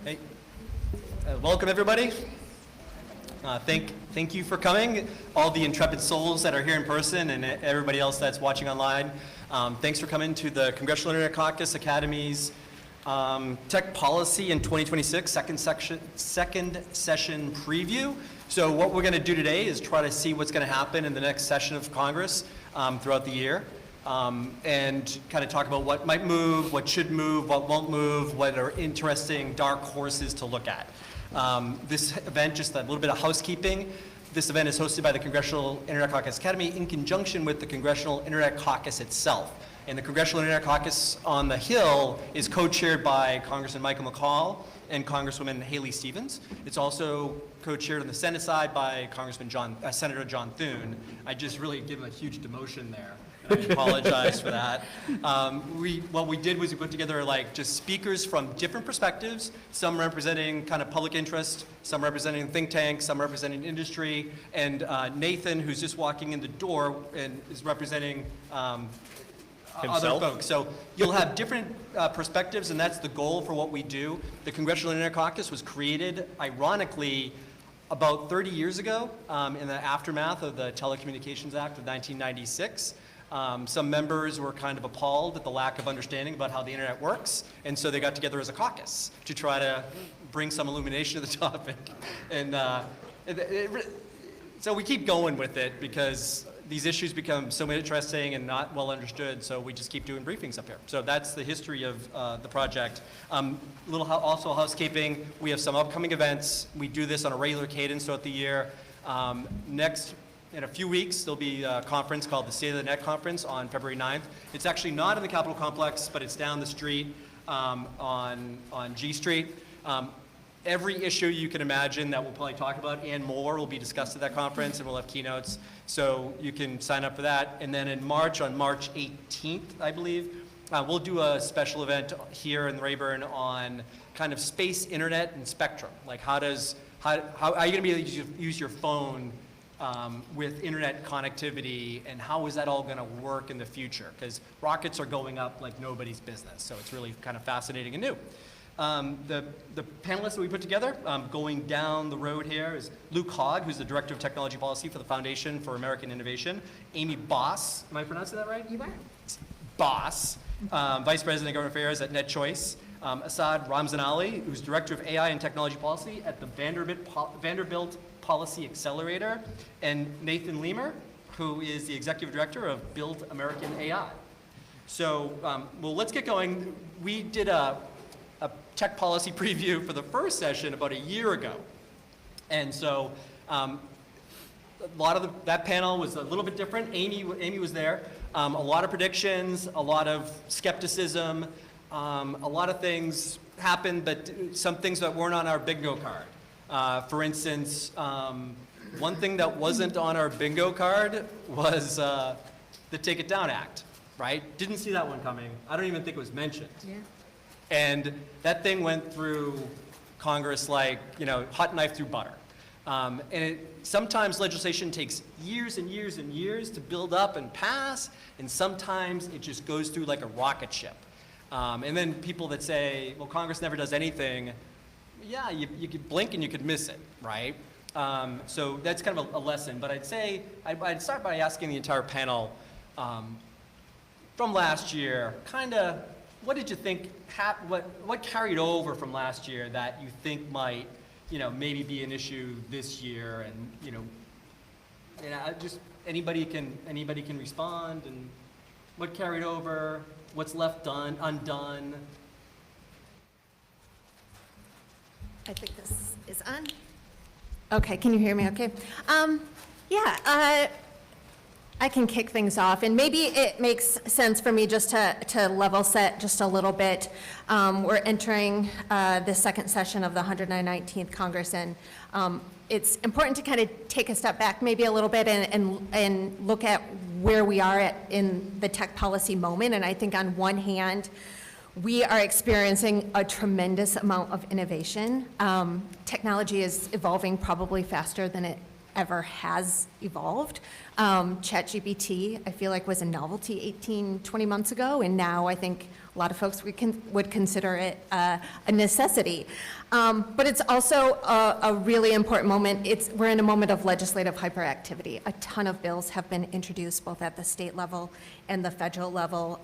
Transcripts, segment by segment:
Hey, welcome everybody. Thank you for coming, all the intrepid souls that are here in person and everybody else that's watching online. Thanks for coming to the Congressional Internet Caucus Academy's Tech Policy in 2026 second session preview. So what we're going to do today is try to see what's going to happen in the next session of Congress throughout the year. And kind of talk about what might move, what should move, what won't move, what are interesting dark horses to look at. This event, just a little bit of housekeeping. This event is hosted by the Congressional Internet Caucus Academy in conjunction with the Congressional Internet Caucus itself. And the Congressional Internet Caucus on the Hill is co-chaired by Congressman Michael McCall and Congresswoman Haley Stevens. It's also co-chaired on the Senate side by Senator John Thune. I just really give him a huge demotion there. I apologize for that. What we did was we put together just speakers from different perspectives, some representing kind of public interest, some representing think tanks, some representing industry, and Nathan, who's just walking in the door and is representing other folks. So you'll have different perspectives, and that's the goal for what we do. The Congressional Internet Caucus was created, ironically, about 30 years ago in the aftermath of the Telecommunications Act of 1996. Some members were kind of appalled at the lack of understanding about how the internet works, and so they got together as a caucus to try to bring some illumination to the topic. And so we keep going with it because these issues become so interesting and not well understood, so we just keep doing briefings up here. So that's the history of the project. Also housekeeping, we have some upcoming events. We do this on a regular cadence throughout the year. In a few weeks, there'll be a conference called the State of the Net Conference on February 9th. It's actually not in the Capitol Complex, but it's down the street on G Street. Every issue you can imagine that we'll probably talk about and more will be discussed at that conference, and we'll have keynotes. So you can sign up for that. And then in March, on March 18th, I believe, we'll do a special event here in Rayburn on kind of space, internet, and spectrum. Like how are you going to be able to use your phone with internet connectivity, and how is that all going to work in the future? Because rockets are going up like nobody's business, so it's really kind of fascinating and new. The panelists that we put together, going down the road here, is Luke Hogg, who's the Director of Technology Policy for the Foundation for American Innovation. Amy Boss, am I pronouncing that right? You are. Boss, Vice President of Government Affairs at NetChoice. Asad Ramzanali, who's Director of AI and Technology Policy at the Vanderbilt Policy Accelerator, and Nathan Leamer, who is the Executive Director of Build American AI. So, well, let's get going. We did a tech policy preview for the first session about a year ago. And so, a lot of that panel was a little bit different. Amy was there. A lot of predictions, a lot of skepticism, a lot of things happened, but some things that weren't on our bingo card. For instance, one thing that wasn't on our bingo card was the Take It Down Act, right? Didn't see that one coming. I don't even think it was mentioned. Yeah. And that thing went through Congress like, hot knife through butter. And sometimes legislation takes years and years and years to build up and pass, and sometimes it just goes through like a rocket ship. And then people that say, well, Congress never does anything, yeah, you could blink and you could miss it, right? So that's kind of a lesson. But I'd say, I'd start by asking the entire panel from last year, kind of, what did you think, what carried over from last year that you think might, maybe be an issue this year? And, just anybody can respond, and what carried over, what's left undone? I think this is on. Okay, can you hear me okay? I can kick things off, and maybe it makes sense for me just to level set just a little bit. We're entering the second session of the 119th Congress, and it's important to kind of take a step back maybe a little bit and look at where we are in the tech policy moment. And I think on one hand, we are experiencing a tremendous amount of innovation. Technology is evolving probably faster than it ever has evolved. ChatGPT, I feel like, was a novelty 18, 20 months ago, and now I think a lot of folks would consider it a necessity. But it's also a really important moment. We're in a moment of legislative hyperactivity. A ton of bills have been introduced both at the state level and the federal level.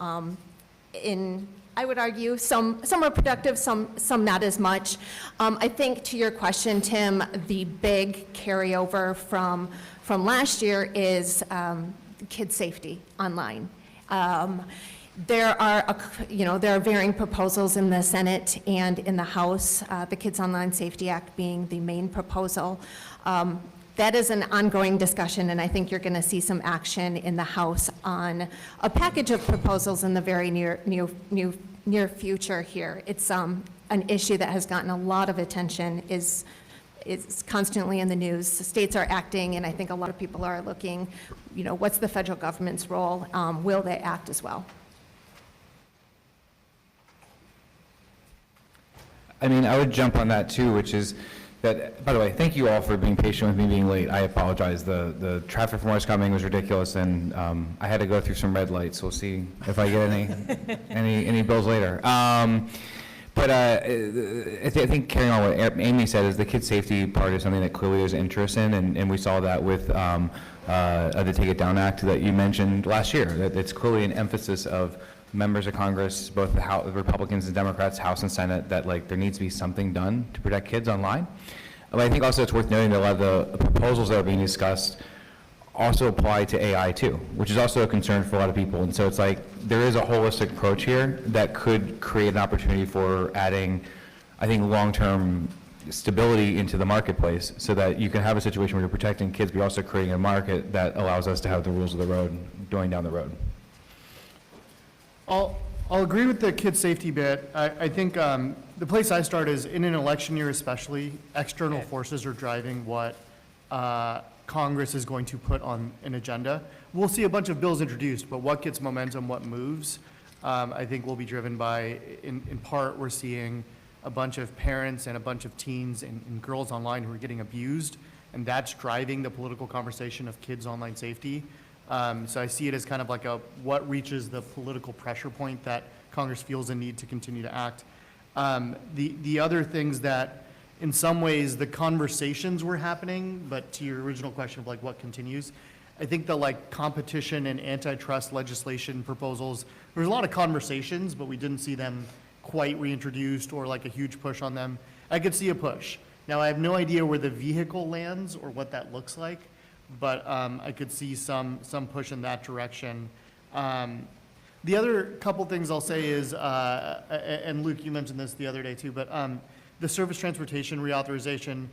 I would argue some are productive, some not as much. I think to your question, Tim, the big carryover from last year is kid safety online. There are varying proposals in the Senate and in the House, the Kids Online Safety Act being the main proposal. That is an ongoing discussion, and I think you're going to see some action in the House on a package of proposals in the very near future here. It's an issue that has gotten a lot of attention, is constantly in the news. The states are acting, and I think a lot of people are looking, what's the federal government's role? Will they act as well? I mean, I would jump on that too, which is that, by the way, thank you all for being patient with me being late. I apologize. The traffic from what's coming was ridiculous, and I had to go through some red lights. We'll see if I get any bills later. But I think carrying on what Amy said is the kid safety part is something that clearly there's interest in, and we saw that with the Take It Down Act that you mentioned last year. That it's clearly an emphasis of members of Congress, both the Republicans and Democrats, House and Senate, that there needs to be something done to protect kids online. But I think also it's worth noting that a lot of the proposals that are being discussed also apply to AI too, which is also a concern for a lot of people. And so it's there is a holistic approach here that could create an opportunity for adding, I think, long-term stability into the marketplace so that you can have a situation where you're protecting kids, but you're also creating a market that allows us to have the rules of the road going down the road. I'll agree with the kid safety bit. I think the place I start is in an election year especially, external forces are driving what Congress is going to put on an agenda. We'll see a bunch of bills introduced, but what gets momentum, what moves, I think will be driven by, in part, we're seeing a bunch of parents and a bunch of teens and girls online who are getting abused, and that's driving the political conversation of kids' online safety. So I see it as kind of like what reaches the political pressure point that Congress feels a need to continue to act. The other things that, in some ways, the conversations were happening, but to your original question of what continues, I think the competition and antitrust legislation proposals, there was a lot of conversations, but we didn't see them quite reintroduced or a huge push on them. I could see a push. Now, I have no idea where the vehicle lands or what that looks like, but I could see some push in that direction. The other couple things I'll say is, and Luke, you mentioned this the other day too, but the surface transportation reauthorization,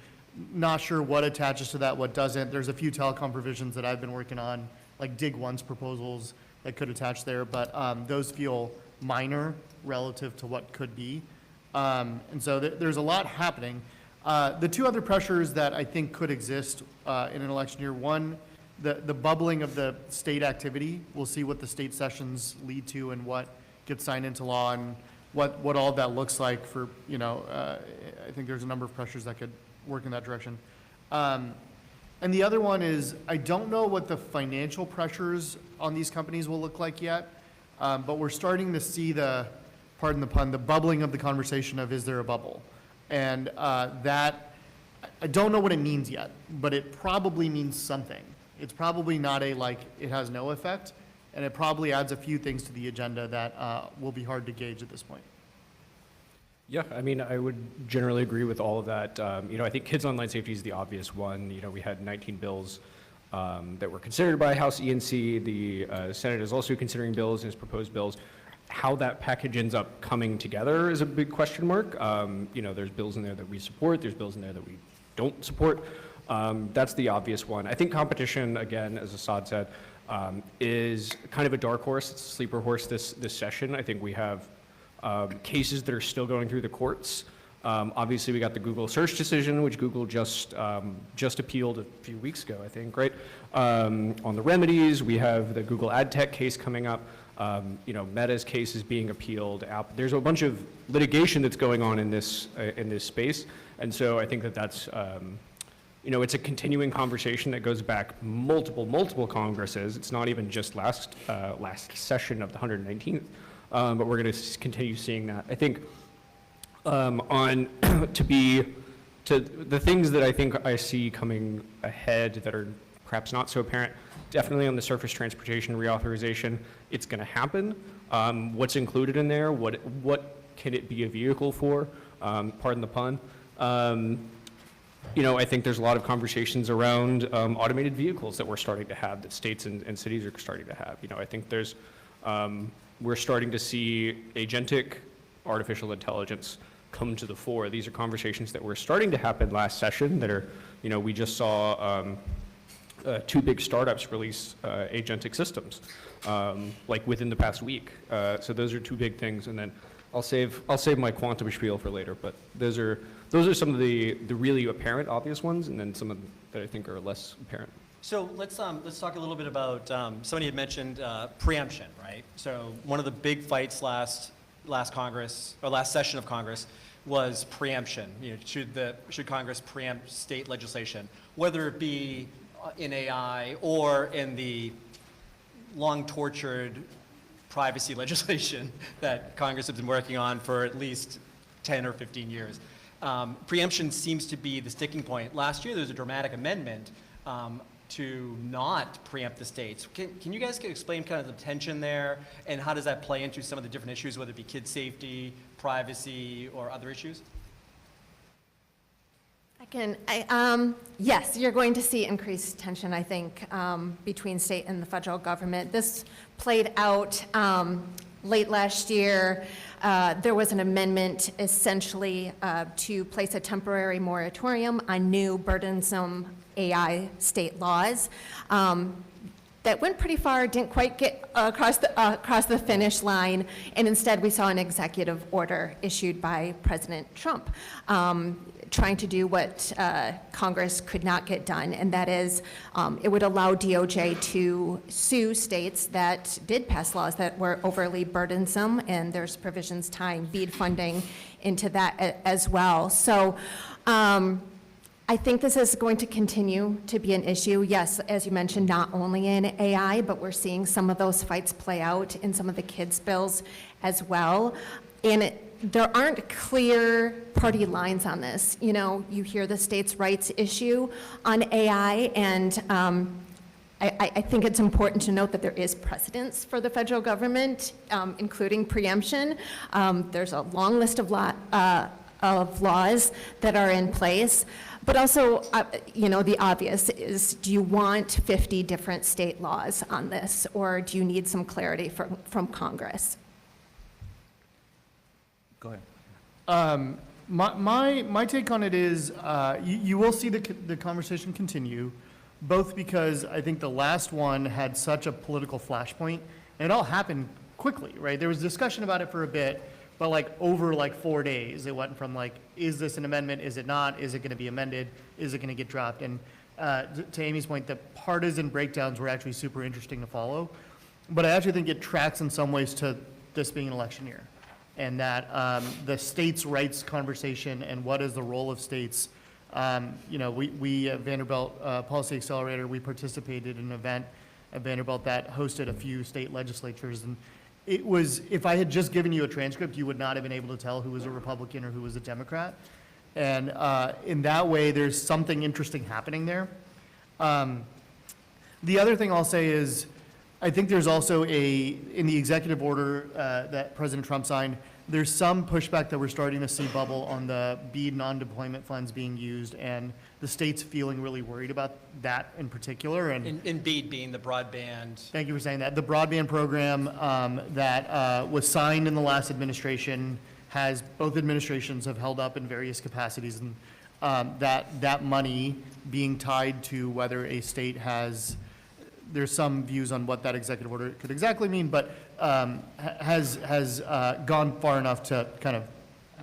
not sure what attaches to that, what doesn't. There's a few telecom provisions that I've been working on, like Dig Once proposals that could attach there, but those feel minor relative to what could be. And so there's a lot happening. The two other pressures that I think could exist in an election year, one, the bubbling of the state activity. We'll see what the state sessions lead to and what gets signed into law and what all that looks like for, I think there's a number of pressures that could work in that direction. And the other one is, I don't know what the financial pressures on these companies will look like yet, but we're starting to see pardon the pun, the bubbling of the conversation of, is there a bubble? And that, I don't know what it means yet, but it probably means something. It's probably not it has no effect, and it probably adds a few things to the agenda that will be hard to gauge at this point. Yeah, I mean, I would generally agree with all of that. I think kids online safety is the obvious one. We had 19 bills that were considered by House ENC. The Senate is also considering bills and has proposed bills. How that package ends up coming together is a big question mark. There's bills in there that we support. There's bills in there that we don't support. That's the obvious one. I think competition, again, as Asad said, is kind of a dark horse. It's a sleeper horse this session. I think we have cases that are still going through the courts. Obviously, we got the Google search decision, which Google just appealed a few weeks ago, I think, right? On the remedies, we have the Google ad tech case coming up. Meta's case is being appealed. There's a bunch of litigation that's going on in this space, and so I think that's it's a continuing conversation that goes back multiple Congresses. It's not even just last session of the 119th, but we're going to continue seeing that. I think to the things that I think I see coming ahead that are perhaps not so apparent, definitely on the surface transportation reauthorization, it's going to happen. What's included in there? What can it be a vehicle for? Pardon the pun. I think there's a lot of conversations around automated vehicles that we're starting to have, that states and cities are starting to have. I think we're starting to see agentic artificial intelligence come to the fore. These are conversations that were starting to happen last session that are, we just saw two big startups release agentic systems, like within the past week. So those are two big things, and then I'll save my quantum spiel for later. But those are some of the really apparent, obvious ones, and then some of them that I think are less apparent. So let's talk a little bit about, somebody had mentioned preemption, right? So one of the big fights last Congress, or last session of Congress, was preemption. Should Congress preempt state legislation, whether it be in AI or in the long tortured privacy legislation that Congress has been working on for at least 10 or 15 years. Preemption seems to be the sticking point. Last year there was a dramatic amendment to not preempt the states. Can you guys explain kind of the tension there, and how does that play into some of the different issues, whether it be kid safety, privacy, or other issues? Yes, you're going to see increased tension, I think, between state and the federal government. This played out late last year. There was an amendment essentially to place a temporary moratorium on new burdensome AI state laws. That went pretty far, didn't quite get across the finish line, and instead we saw an executive order issued by President Trump, trying to do what Congress could not get done, and that is it would allow DOJ to sue states that did pass laws that were overly burdensome, and there's provisions tying BEAD funding into that as well. So I think this is going to continue to be an issue. Yes, as you mentioned, not only in AI, but we're seeing some of those fights play out in some of the kids' bills as well. And there aren't clear party lines on this. You hear the states' rights issue on AI, and I think it's important to note that there is precedence for the federal government, including preemption. There's a long list of laws that are in place. But also, the obvious is, do you want 50 different state laws on this, or do you need some clarity from Congress? Go ahead. My take on it is you will see the conversation continue, both because I think the last one had such a political flashpoint, and it all happened quickly, right? There was discussion about it for a bit, but over 4 days, it went from is this an amendment? Is it not? Is it going to be amended? Is it going to get dropped? And to Amy's point, the partisan breakdowns were actually super interesting to follow. But I actually think it tracks in some ways to this being an election year, and that the states' rights conversation and what is the role of states. We at Vanderbilt Policy Accelerator, we participated in an event at Vanderbilt that hosted a few state legislatures, and it was, if I had just given you a transcript, you would not have been able to tell who was a Republican or who was a Democrat. And in that way, there's something interesting happening there. The other thing I'll say is, I think there's also in the executive order that President Trump signed, there's some pushback that we're starting to see bubble on the BEAD non-deployment funds being used, and the states feeling really worried about that in particular. And in BEAD being the broadband. Thank you for saying that. The broadband program that was signed in the last administration both administrations have held up in various capacities, and that money being tied to whether a state there's some views on what that executive order could exactly mean, but has gone far enough to kind of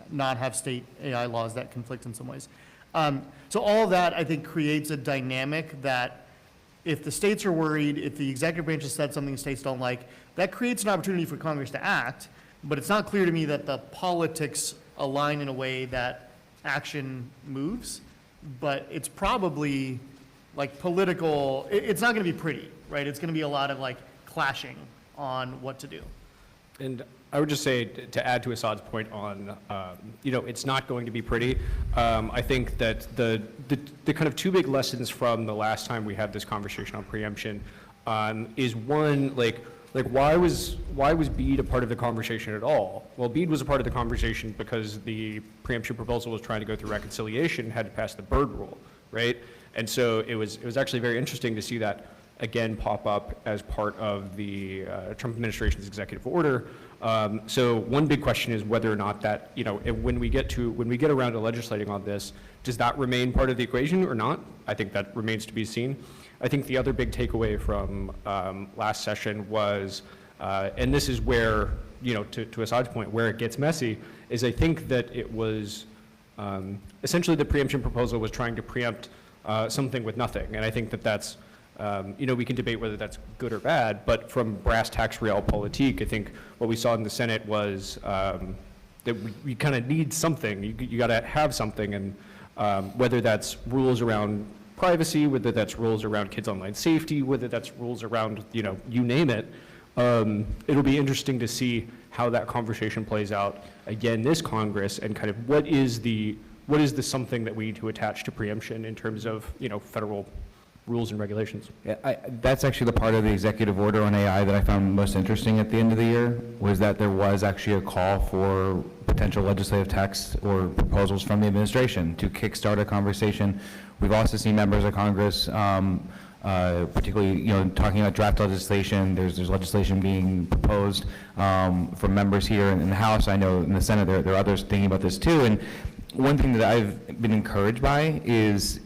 not have state AI laws that conflict in some ways. So all of that, I think, creates a dynamic that if the states are worried, if the executive branch has said something the states don't like, that creates an opportunity for Congress to act, but it's not clear to me that the politics align in a way that action moves. but it's probably like political, it's not gonna be pretty, right? It's gonna be a lot of like clashing on what to do. And I would just say, to add to Asad's point on, it's not going to be pretty. I think that the kind of two big lessons from the last time we had this conversation on preemption is one, like why was BEAD a part of the conversation at all? Well, BEAD was a part of the conversation because the preemption proposal was trying to go through reconciliation, had to pass the Byrd rule, right? And so it was actually very interesting to see that again pop up as part of the Trump administration's executive order. So one big question is whether or not that, when we get around to legislating on this, does that remain part of the equation or not? I think that remains to be seen. I think the other big takeaway from last session was, and this is where, to Asad's point, where it gets messy, is I think that it was essentially the preemption proposal was trying to preempt something with nothing. And I think that that's, we can debate whether that's good or bad, but from brass tacks realpolitik, I think what we saw in the Senate was that we kind of need something. You got to have something, and whether that's rules around privacy, whether that's rules around kids' online safety, whether that's rules around, you name it, it'll be interesting to see how that conversation plays out again this Congress, and kind of what is the something that we need to attach to preemption in terms of, federal rules and regulations. Yeah, that's actually the part of the executive order on AI that I found most interesting at the end of the year, was that there was actually a call for potential legislative texts or proposals from the administration to kickstart a conversation. We've also seen members of Congress, particularly, talking about draft legislation. There's legislation being proposed from members here in the House. I know in the Senate there are others thinking about this too. And one thing that I've been encouraged by is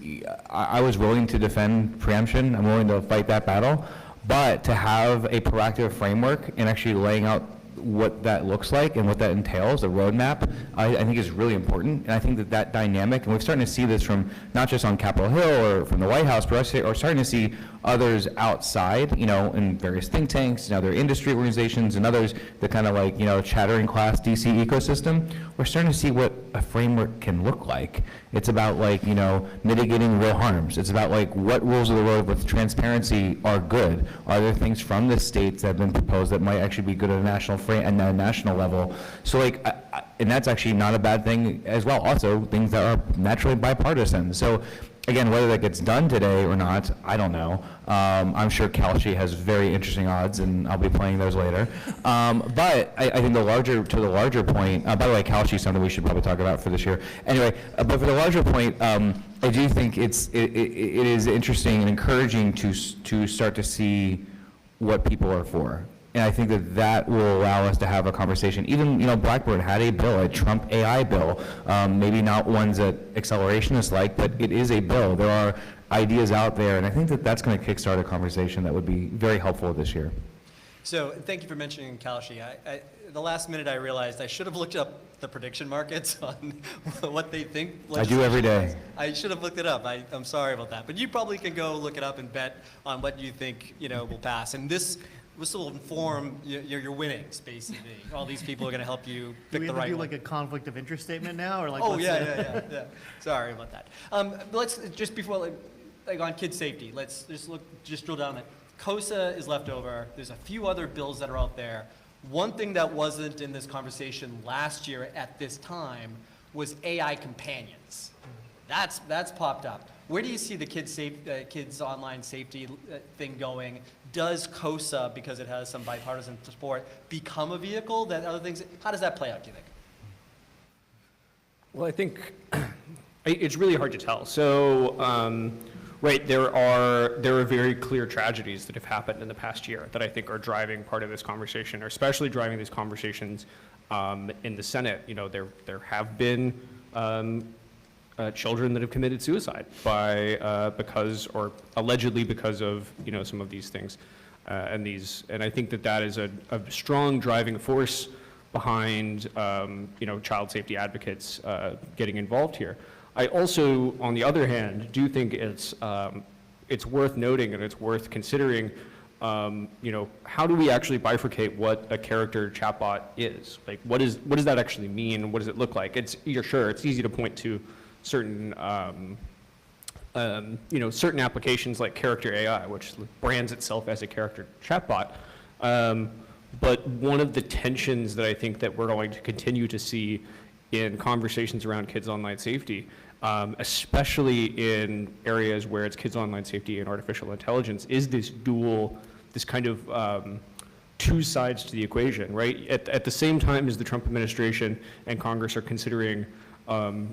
I was willing to defend preemption. I'm willing to fight that battle, but to have a proactive framework and actually laying out what that looks like and what that entails, the roadmap, I think is really important. And I think that dynamic, and we're starting to see this from not just on Capitol Hill or from the White House, but we're starting to see others outside, in various think tanks and other industry organizations and others, the kind of like, chattering class DC ecosystem. We're starting to see what a framework can look like. It's about like, mitigating real harms. It's about like what rules of the road with transparency are good. Are there things from the states that have been proposed that might actually be good at a national national level? So like, and that's actually not a bad thing as well. Also, things that are naturally bipartisan. So again, whether that gets done today or not, I don't know. I'm sure Kalshi has very interesting odds, and I'll be playing those later. But I think the larger point, by the way, Kalshi is something we should probably talk about for this year. Anyway, but for the larger point, I do think it is interesting and encouraging to start to see what people are for. And I think that will allow us to have a conversation. Even, Blackburn had a bill, a Trump AI bill, maybe not ones that accelerationists like, but it is a bill. There are ideas out there, and I think that's going to kickstart a conversation that would be very helpful this year. So thank you for mentioning Kalshi. The last minute I realized I should have looked up the prediction markets on what they think. I do every day. I should have looked it up. I'm sorry about that. But you probably can go look it up and bet on what you think will pass. And this will inform your winnings, basically. All these people are going to help you pick the right one. Do we have to do like a conflict of interest statement now, or like? Oh yeah. Sorry about that. Let's just before like on kid safety. Let's just drill down that. COSA is left over. There's a few other bills that are out there. One thing that wasn't in this conversation last year at this time was AI companions. That's popped up. Where do you see the kids online safety thing going? Does COSA, because it has some bipartisan support, become a vehicle that other things? How does that play out, do you think? Well, I think it's really hard to tell. So, right, there are very clear tragedies that have happened in the past year that I think are driving part of this conversation, or especially driving these conversations in the Senate. There have been children that have committed suicide or allegedly because of some of these things, and I think that is a strong driving force behind child safety advocates getting involved here. I also, on the other hand, do think it's worth noting and it's worth considering. How do we actually bifurcate what a character chatbot is? Like, what does that actually mean? What does it look like? It's easy to point to certain certain applications like Character AI, which brands itself as a character chatbot. But one of the tensions that I think that we're going to continue to see in conversations around kids' online safety, especially in areas where it's kids' online safety and artificial intelligence, is this kind of two sides to the equation, right? At the same time as the Trump administration and Congress are considering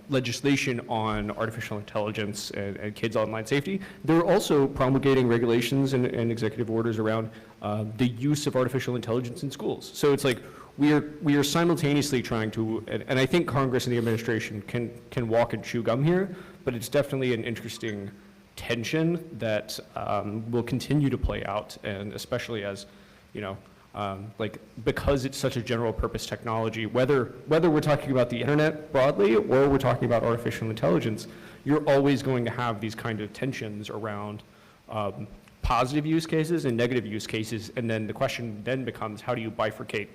legislation on artificial intelligence and kids' online safety, they're also promulgating regulations and executive orders around the use of artificial intelligence in schools. So it's like we are simultaneously trying to, and I think Congress and the administration can walk and chew gum here, but it's definitely an interesting tension that will continue to play out, and especially as, because it's such a general purpose technology, whether we're talking about the internet broadly or we're talking about artificial intelligence, you're always going to have these kind of tensions around positive use cases and negative use cases, and then the question then becomes, how do you bifurcate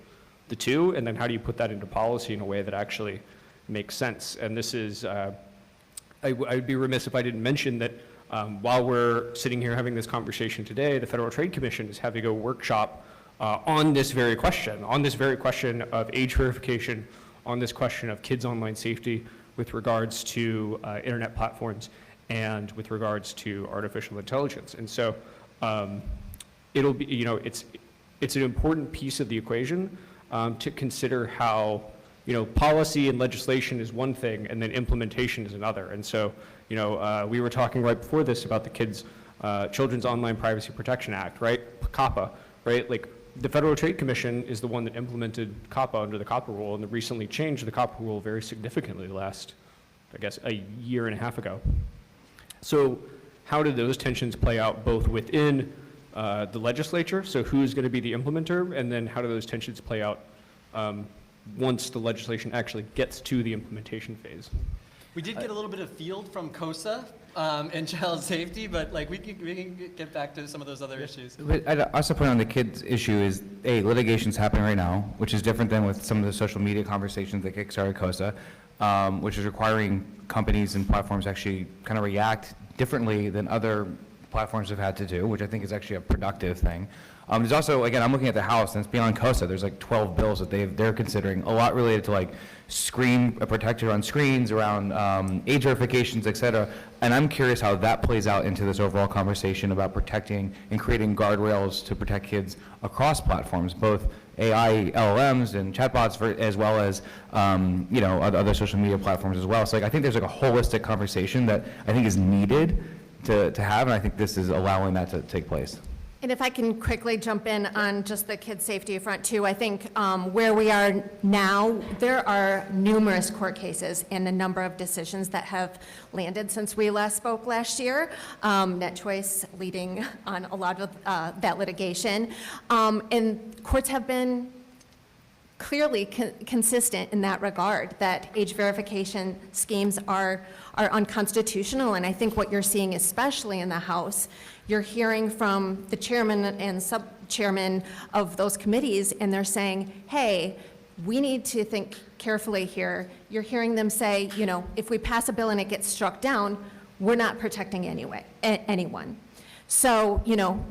the two, and then how do you put that into policy in a way that actually makes sense? And this is, I would be remiss if I didn't mention that while we're sitting here having this conversation today, the Federal Trade Commission is having a workshop on this very question of age verification, on this question of kids' online safety with regards to internet platforms and with regards to artificial intelligence. And so it'll be, it's an important piece of the equation to consider how, policy and legislation is one thing and then implementation is another. And so, we were talking right before this about the Children's Online Privacy Protection Act, right? COPPA, right? Like, the Federal Trade Commission is the one that implemented COPPA under the COPPA rule, and they recently changed the COPPA rule very significantly last, I guess, a year and a half ago. So how did those tensions play out both within the legislature, so who's going to be the implementer, and then how do those tensions play out once the legislation actually gets to the implementation phase? We did get a little bit of field from COSA and child safety, but we can get back to some of those other issues. But I'd also point on the kids issue is, litigation's happening right now, which is different than with some of the social media conversations that kickstarted COSA, which is requiring companies and platforms actually kind of react differently than other platforms have had to do, which I think is actually a productive thing. There's also, again, I'm looking at the House, and it's beyond COSA. There's 12 bills that they're considering, a lot related to screen protected on screens, around age verifications, et cetera. And I'm curious how that plays out into this overall conversation about protecting and creating guardrails to protect kids across platforms, both AI, LLMs, and chatbots, as well as other social media platforms as well. So I think there's a holistic conversation that I think is needed to have, and I think this is allowing that to take place. And if I can quickly jump in on just the kids' safety front too, I think where we are now, there are numerous court cases and a number of decisions that have landed since we last spoke last year. NetChoice leading on a lot of that litigation. And courts have been clearly consistent in that regard, that age verification schemes are unconstitutional. And I think what you're seeing, especially in the House, you're hearing from the chairman and sub-chairman of those committees, and they're saying, hey, we need to think carefully here. You're hearing them say, if we pass a bill and it gets struck down, we're not protecting anyone. So,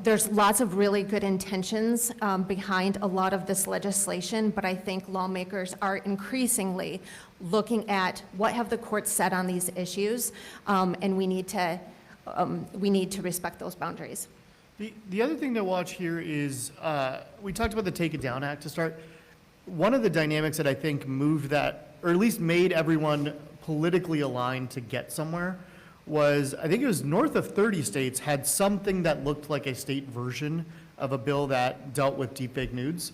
there's lots of really good intentions behind a lot of this legislation, but I think lawmakers are increasingly looking at what have the courts said on these issues, and we need to respect those boundaries. The other thing to watch here is, we talked about the Take It Down Act to start. One of the dynamics that I think moved that, or at least made everyone politically aligned to get somewhere, was, I think it was north of 30 states had something that looked like a state version of a bill that dealt with deepfake nudes.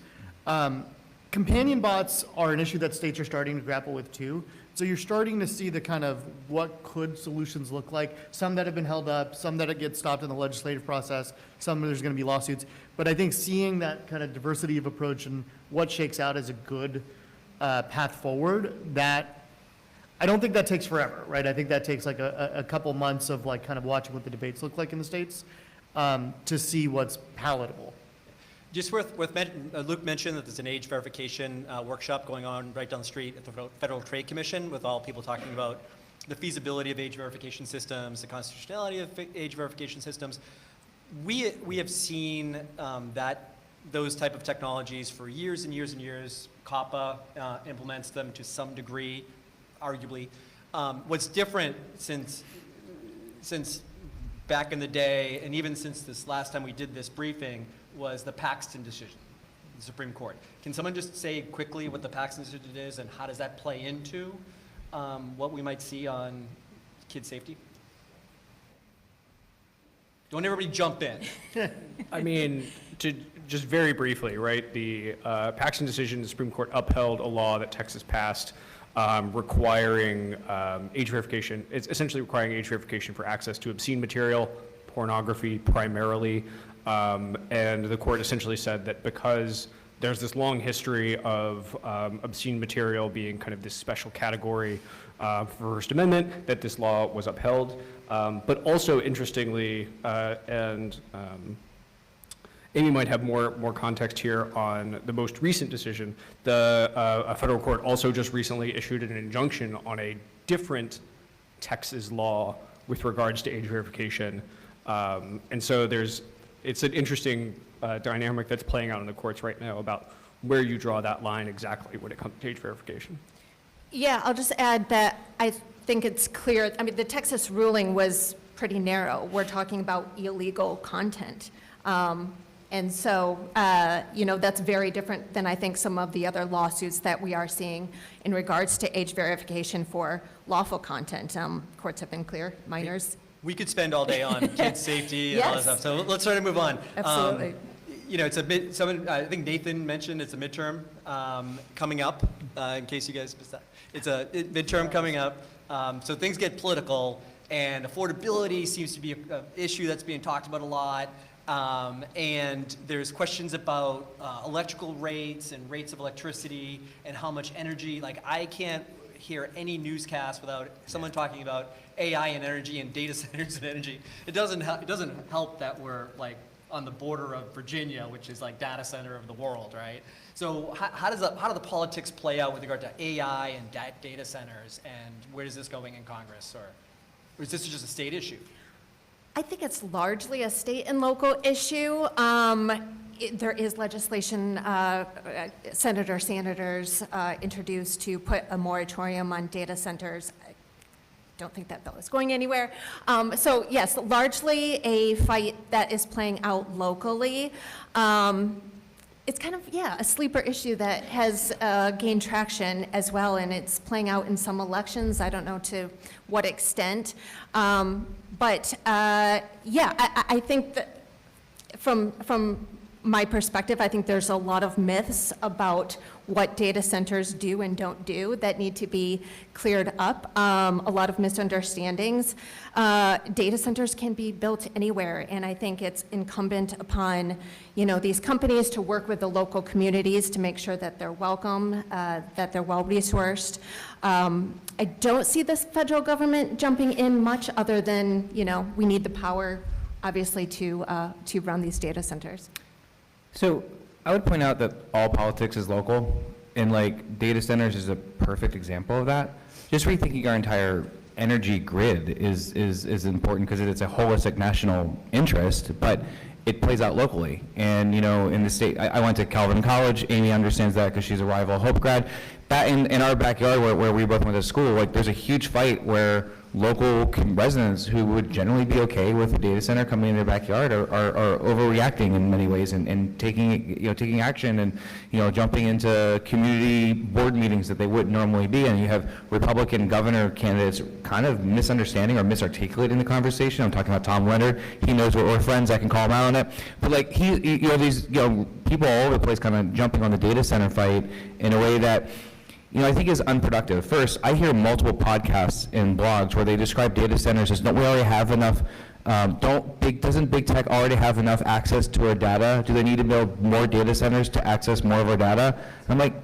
Companion bots are an issue that states are starting to grapple with too. So you're starting to see the kind of what could solutions look like, some that have been held up, some that get stopped in the legislative process, some there's going to be lawsuits. But I think seeing that kind of diversity of approach and what shakes out as a good path forward, that I don't think that takes forever, right? I think that takes a couple months of kind of watching what the debates look like in the states to see what's palatable. Just Luke mentioned that there's an age verification workshop going on right down the street at the Federal Trade Commission with all people talking about the feasibility of age verification systems, the constitutionality of age verification systems. We have seen those type of technologies for years and years and years. COPPA implements them to some degree, arguably. What's different since back in the day, and even since this last time we did this briefing, was the Paxton decision, the Supreme Court. Can someone just say quickly what the Paxton decision is and how does that play into what we might see on kid safety? Don't everybody jump in. I mean, to just very briefly, right? The Paxton decision, the Supreme Court upheld a law that Texas passed requiring age verification. It's essentially requiring age verification for access to obscene material, pornography primarily. And the court essentially said that because there's this long history of obscene material being kind of this special category for First Amendment, that this law was upheld. But also interestingly, Amy might have more context here on the most recent decision. A federal court also just recently issued an injunction on a different Texas law with regards to age verification. And so it's an interesting dynamic that's playing out in the courts right now about where you draw that line exactly when it comes to age verification. Yeah, I'll just add that I think it's clear, I mean, the Texas ruling was pretty narrow. We're talking about illegal content. And so, that's very different than I think some of the other lawsuits that we are seeing in regards to age verification for lawful content. Courts have been clear, minors. We could spend all day on kid safety and all that Yes. stuff, so let's sort of move on. Absolutely. I think Nathan mentioned it's a midterm coming up, in case you guys missed that. It's a midterm coming up, so things get political, and affordability seems to be an issue that's being talked about a lot. And there's questions about electrical rates and rates of electricity and how much energy. Like, I can't hear any newscast without someone talking about AI and energy and data centers and energy. It doesn't help that we're like on the border of Virginia, which is like data center of the world, right? So how do the politics play out with regard to AI and data centers, and where is this going in Congress, or is this just a state issue? I think it's largely a state and local issue. There is legislation, senators introduced to put a moratorium on data centers. I don't think that bill is going anywhere. So yes, largely a fight that is playing out locally. It's kind of, a sleeper issue that has gained traction as well, and it's playing out in some elections. I don't know to what extent. But I think that from my perspective, I think there's a lot of myths about what data centers do and don't do that need to be cleared up. A lot of misunderstandings. Data centers can be built anywhere, and I think it's incumbent upon, these companies to work with the local communities to make sure that they're welcome, that they're well-resourced. I don't see the federal government jumping in much other than, we need the power, obviously, to run these data centers. So I would point out that all politics is local, and like data centers is a perfect example of that. Just rethinking our entire energy grid is important because it's a holistic national interest, but it plays out locally. And in the state, I went to Calvin College. Amy understands that because she's a rival Hope grad. That in our backyard where we both went to school, like there's a huge fight where local residents who would generally be okay with a data center coming in their backyard are overreacting in many ways and taking action and jumping into community board meetings that they wouldn't normally be in. You have Republican governor candidates kind of misunderstanding or misarticulating the conversation. I'm talking about Tom Leonard. He knows we're friends. I can call him out on it. But like these people all over the place kind of jumping on the data center fight in a way that I think is unproductive. First, I hear multiple podcasts and blogs where they describe data centers as, don't we already have enough, doesn't big tech already have enough access to our data? Do they need to build more data centers to access more of our data? And I'm like,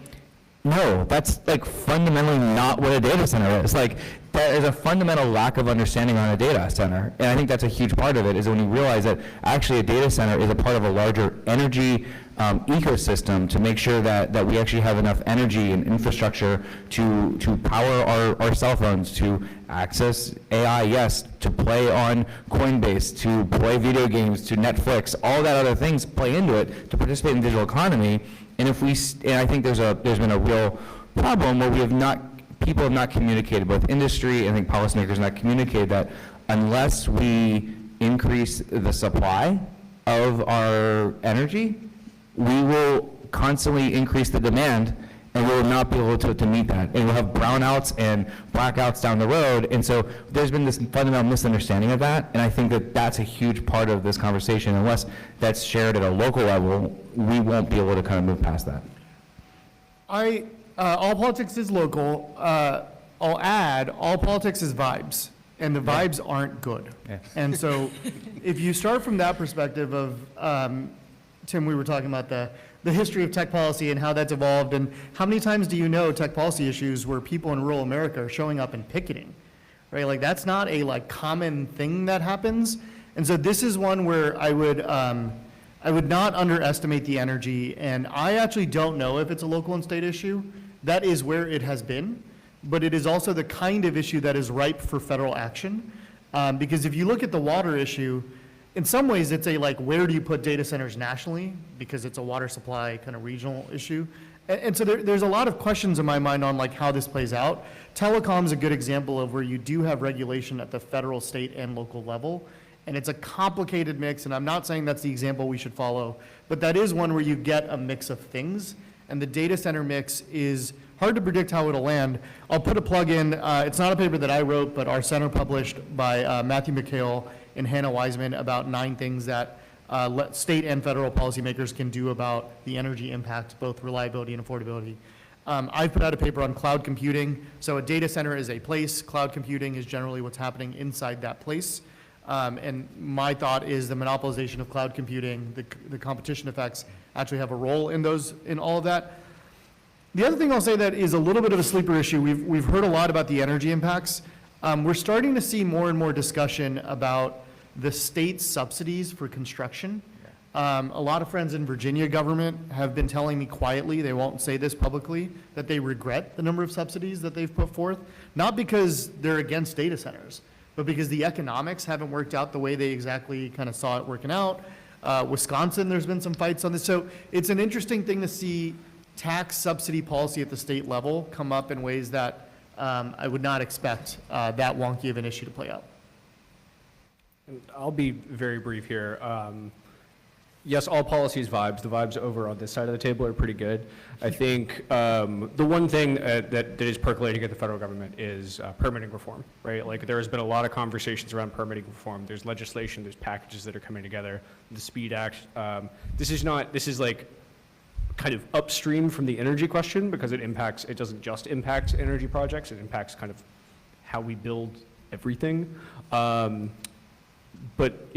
No, that's like fundamentally not what a data center is. Like, there is a fundamental lack of understanding on a data center. And I think that's a huge part of it, is when you realize that actually a data center is a part of a larger energy ecosystem to make sure that we actually have enough energy and infrastructure to power our cell phones, to access AI, yes, to play on Coinbase, to play video games, to Netflix, all that other things play into it to participate in the digital economy. And if we, and I think there's been a real problem where people have not communicated, both industry and I think policymakers have not communicated that unless we increase the supply of our energy, we will constantly increase the demand and we will not be able to meet that. And we'll have brownouts and blackouts down the road. And so there's been this fundamental misunderstanding of that. And I think that that's a huge part of this conversation. Unless that's shared at a local level, we won't be able to kind of move past that. All politics is local. I'll add, all politics is vibes, and the vibes aren't good. Yeah. And so if you start from that perspective of, Tim, we were talking about the history of tech policy and how that's evolved, and how many times do you know tech policy issues where people in rural America are showing up and picketing, right? Like, that's not a common thing that happens. And so this is one where I would not underestimate the energy, and I actually don't know if it's a local and state issue. That is where it has been, but it is also the kind of issue that is ripe for federal action. Because if you look at the water issue, in some ways it's a where do you put data centers nationally, because it's a water supply kind of regional issue. And so there's a lot of questions in my mind on how this plays out. Telecom is a good example of where you do have regulation at the federal, state, and local level. And it's a complicated mix, and I'm not saying that's the example we should follow, but that is one where you get a mix of things, and the data center mix is hard to predict how it'll land. I'll put a plug in. It's not a paper that I wrote, but our center published by Matthew McHale and Hannah Wiseman about 9 things that state and federal policymakers can do about the energy impact, both reliability and affordability. I've put out a paper on cloud computing. So a data center is a place. Cloud computing is generally what's happening inside that place. And my thought is the monopolization of cloud computing, the competition effects actually have a role in all of that. The other thing I'll say that is a little bit of a sleeper issue, we've heard a lot about the energy impacts. We're starting to see more and more discussion about the state subsidies for construction. A lot of friends in Virginia government have been telling me quietly, they won't say this publicly, that they regret the number of subsidies that they've put forth, not because they're against data centers, but because the economics haven't worked out the way they exactly kind of saw it working out. Wisconsin, there's been some fights on this. So it's an interesting thing to see tax subsidy policy at the state level come up in ways that I would not expect that wonky of an issue to play out. And I'll be very brief here. Yes, all policies vibes. The vibes over on this side of the table are pretty good. I think the one thing that is percolating at the federal government is permitting reform, right? There has been a lot of conversations around permitting reform. There's legislation, there's packages that are coming together. The SPEED Act. This is kind of upstream from the energy question because it doesn't just impact energy projects, it impacts kind of how we build everything. But,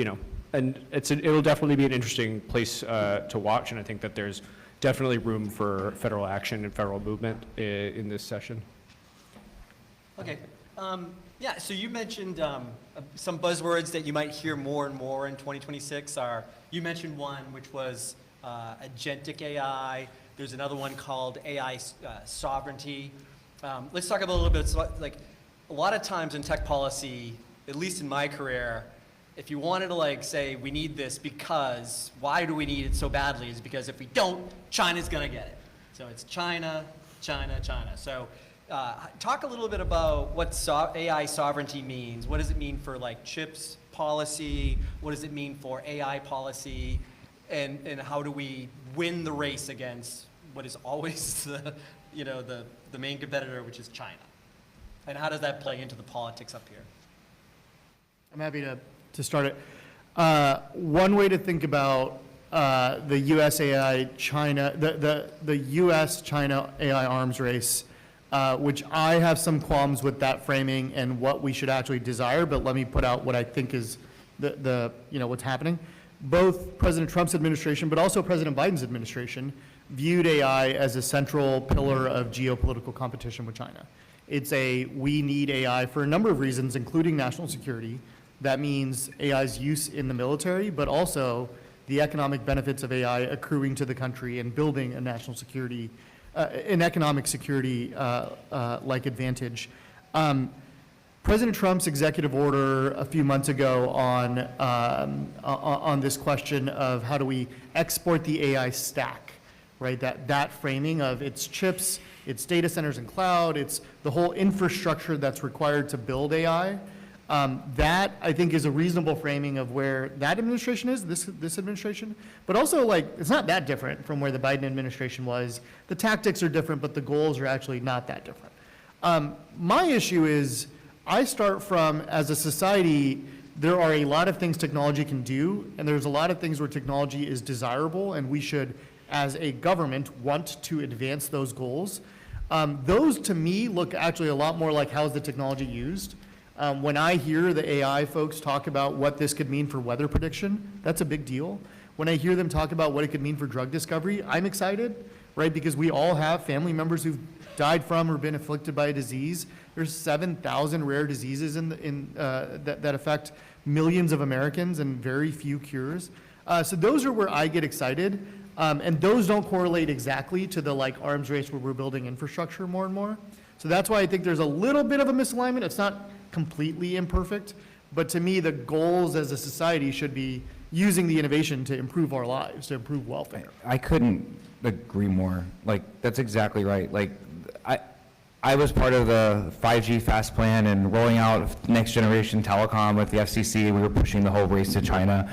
and it'll definitely be an interesting place to watch, and I think that there's definitely room for federal action and federal movement in this session. Okay. Yeah, so you mentioned some buzzwords that you might hear more and more in 2026 are, you mentioned one which was agentic AI. There's another one called AI sovereignty. Let's talk about a little bit, a lot of times in tech policy, at least in my career, if you wanted to say we need this because, why do we need it so badly, is because if we don't, China's gonna get it. So it's China, China, China. So talk a little bit about what AI sovereignty means. What does it mean for chips policy? What does it mean for AI policy? And how do we win the race against what is always the main competitor, which is China? And how does that play into the politics up here? I'm happy to start it. One way to think about the U.S. AI China, the U.S. China AI arms race, which I have some qualms with that framing and what we should actually desire, but let me put out what I think is what's happening. Both President Trump's administration, but also President Biden's administration, viewed AI as a central pillar of geopolitical competition with China. We need AI for a number of reasons, including national security. That means AI's use in the military, but also the economic benefits of AI accruing to the country and building a national security, an economic security like advantage. President Trump's executive order a few months ago on this question of how do we export the AI stack, right? That framing of its chips, its data centers and cloud, it's the whole infrastructure that's required to build AI. That, I think, is a reasonable framing of where that administration is, this administration. But also, like, it's not that different from where the Biden administration was. The tactics are different, but the goals are actually not that different. My issue is, I start from, as a society, there are a lot of things technology can do, and there's a lot of things where technology is desirable, and we should, as a government, want to advance those goals. Those, to me, look actually a lot more like how's the technology used. When I hear the AI folks talk about what this could mean for weather prediction, that's a big deal. When I hear them talk about what it could mean for drug discovery, I'm excited, right? Because we all have family members who've died from or been afflicted by a disease. There's 7,000 rare diseases that affect millions of Americans and very few cures. So those are where I get excited. And those don't correlate exactly to the like arms race where we're building infrastructure more and more. So that's why I think there's a little bit of a misalignment. It's not completely imperfect, but to me, the goals as a society should be using the innovation to improve our lives, to improve welfare. I couldn't agree more. Like, that's exactly right. Like, I was part of the 5G fast plan and rolling out next generation telecom with the FCC. We were pushing the whole race to China.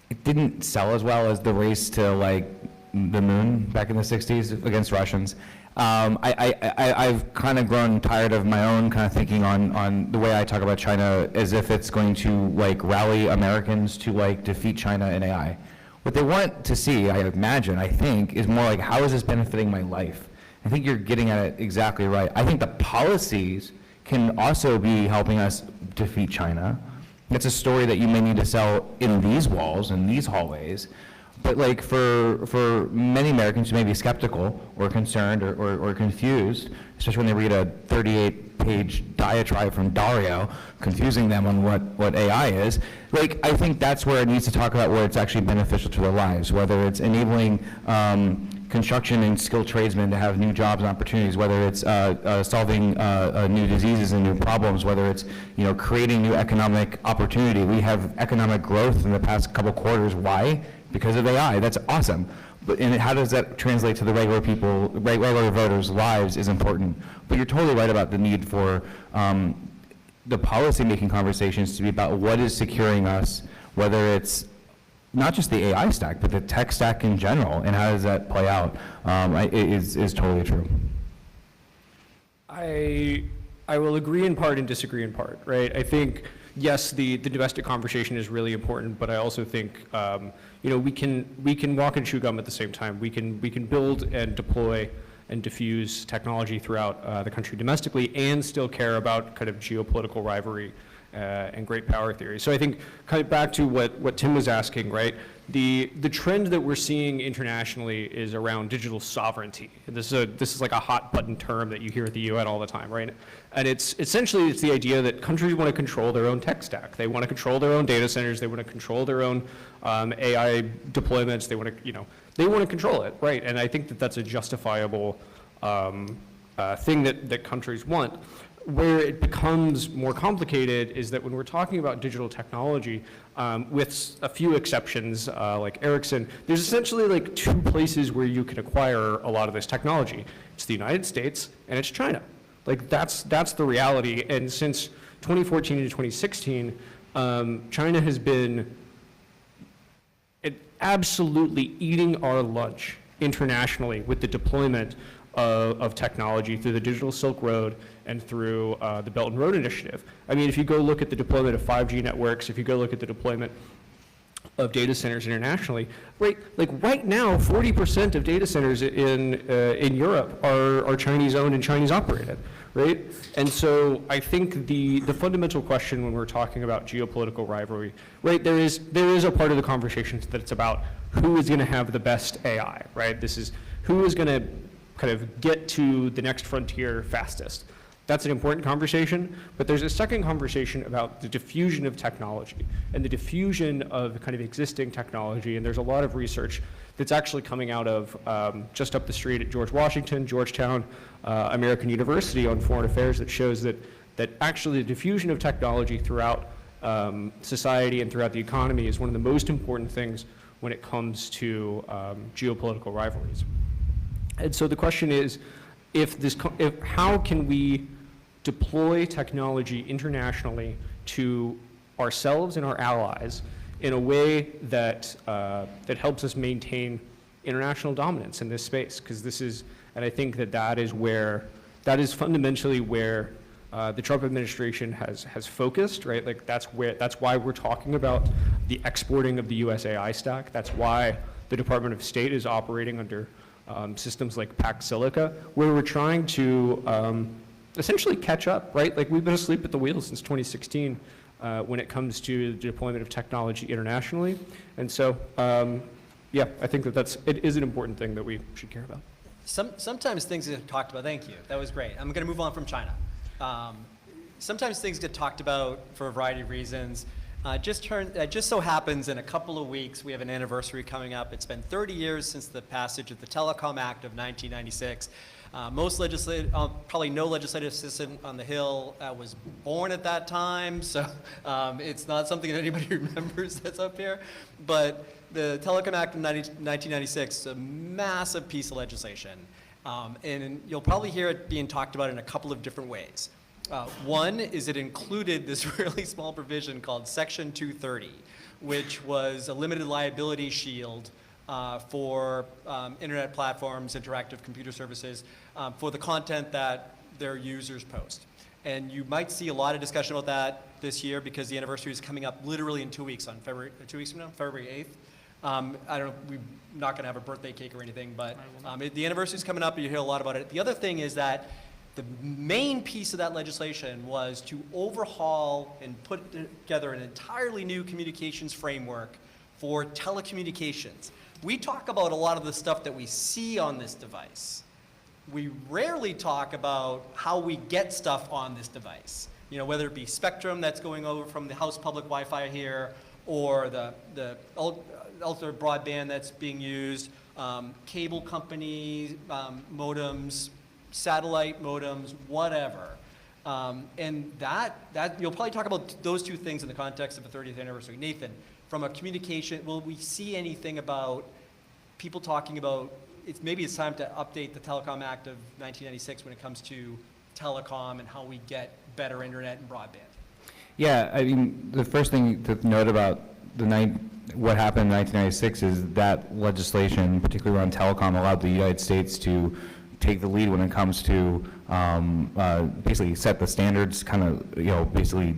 It didn't sell as well as the race to like the moon back in the 60s against Russians. I've kind of grown tired of my own kind of thinking on the way I talk about China as if it's going to like rally Americans to like defeat China in AI. What they want to see, I imagine, I think, is more like how is this benefiting my life? I think you're getting at it exactly right. I think the policies can also be helping us defeat China. It's a story that you may need to sell in these walls, in these hallways. But like for many Americans who may be skeptical or concerned or confused, especially when they read a 38-page diatribe from Dario confusing them on what AI is, like I think that's where it needs to talk about where it's actually beneficial to their lives, whether it's enabling construction and skilled tradesmen to have new jobs and opportunities, whether it's solving new diseases and new problems, whether it's creating new economic opportunity. We have economic growth in the past couple quarters. Why? Because of AI. That's awesome. But how does that translate to the regular people, regular voters' lives is important. But you're totally right about the need for the policy-making conversations to be about what is securing us, whether it's not just the AI stack, but the tech stack in general, and how does that play out is totally true. I will agree in part and disagree in part, right? I think, yes, the domestic conversation is really important, but I also think, we can walk and chew gum at the same time. We can build and deploy and diffuse technology throughout the country domestically and still care about kind of geopolitical rivalry and great power theory. So I think kind of back to what Tim was asking, right? The trend that we're seeing internationally is around digital sovereignty. And this is like a hot button term that you hear at the UN all the time, right? And it's essentially the idea that countries want to control their own tech stack. They want to control their own data centers. They want to control their own AI deployments. They want to, they want to control it, right? And I think that that's a justifiable thing that countries want. Where it becomes more complicated is that when we're talking about digital technology, with a few exceptions like Ericsson, there's essentially like two places where you can acquire a lot of this technology. It's the United States and it's China. Like that's the reality. And since 2014 to 2016, China has been absolutely eating our lunch internationally with the deployment of technology through the Digital Silk Road and through the Belt and Road Initiative. I mean, if you go look at the deployment of 5G networks, if you go look at the deployment of data centers internationally, right now, 40% of data centers in Europe are Chinese owned and Chinese operated, right? And so I think the fundamental question when we're talking about geopolitical rivalry, right, there is a part of the conversation that it's about who is going to have the best AI, right? This is who is going to kind of get to the next frontier fastest? That's an important conversation, but there's a second conversation about the diffusion of technology and the diffusion of kind of existing technology, and there's a lot of research that's actually coming out of just up the street at George Washington, Georgetown, American University on foreign affairs that shows that actually the diffusion of technology throughout society and throughout the economy is one of the most important things when it comes to geopolitical rivalries. And so the question is, how can we deploy technology internationally to ourselves and our allies in a way that that helps us maintain international dominance in this space? Because this is, and I think that is fundamentally where the Trump administration has focused, right? Like that's why we're talking about the exporting of the USAI stack. That's why the Department of State is operating under systems like Pax Silica, where we're trying to essentially catch up, right? Like we've been asleep at the wheel since 2016 when it comes to the deployment of technology internationally. And so, yeah, I think it is an important thing that we should care about. Sometimes things get talked about, thank you, that was great. I'm going to move on from China. Sometimes things get talked about for a variety of reasons. Just so happens in a couple of weeks, we have an anniversary coming up. It's been 30 years since the passage of the Telecom Act of 1996. Probably no legislative assistant on the Hill was born at that time, so it's not something that anybody remembers that's up here. But the Telecom Act of 1996 is a massive piece of legislation, and you'll probably hear it being talked about in a couple of different ways. One is it included this really small provision called Section 230, which was a limited liability shield for internet platforms, interactive computer services, for the content that their users post. And you might see a lot of discussion about that this year because the anniversary is coming up literally in 2 weeks, on February 8th. I don't know, we're not going to have a birthday cake or anything, but the anniversary is coming up and you hear a lot about it. The other thing is that the main piece of that legislation was to overhaul and put together an entirely new communications framework for telecommunications. We talk about a lot of the stuff that we see on this device. We rarely talk about how we get stuff on this device. You know, whether it be spectrum that's going over from the house public Wi-Fi here, or the ultra broadband that's being used, cable company modems, satellite modems, whatever. And that you'll probably talk about those two things in the context of the 30th anniversary. Nathan, from a communication, will we see anything about people talking about, maybe it's time to update the Telecom Act of 1996 when it comes to telecom and how we get better internet and broadband? Yeah, I mean, the first thing to note about what happened in 1996 is that legislation, particularly around telecom, allowed the United States to take the lead when it comes to basically set the standards, kind of, basically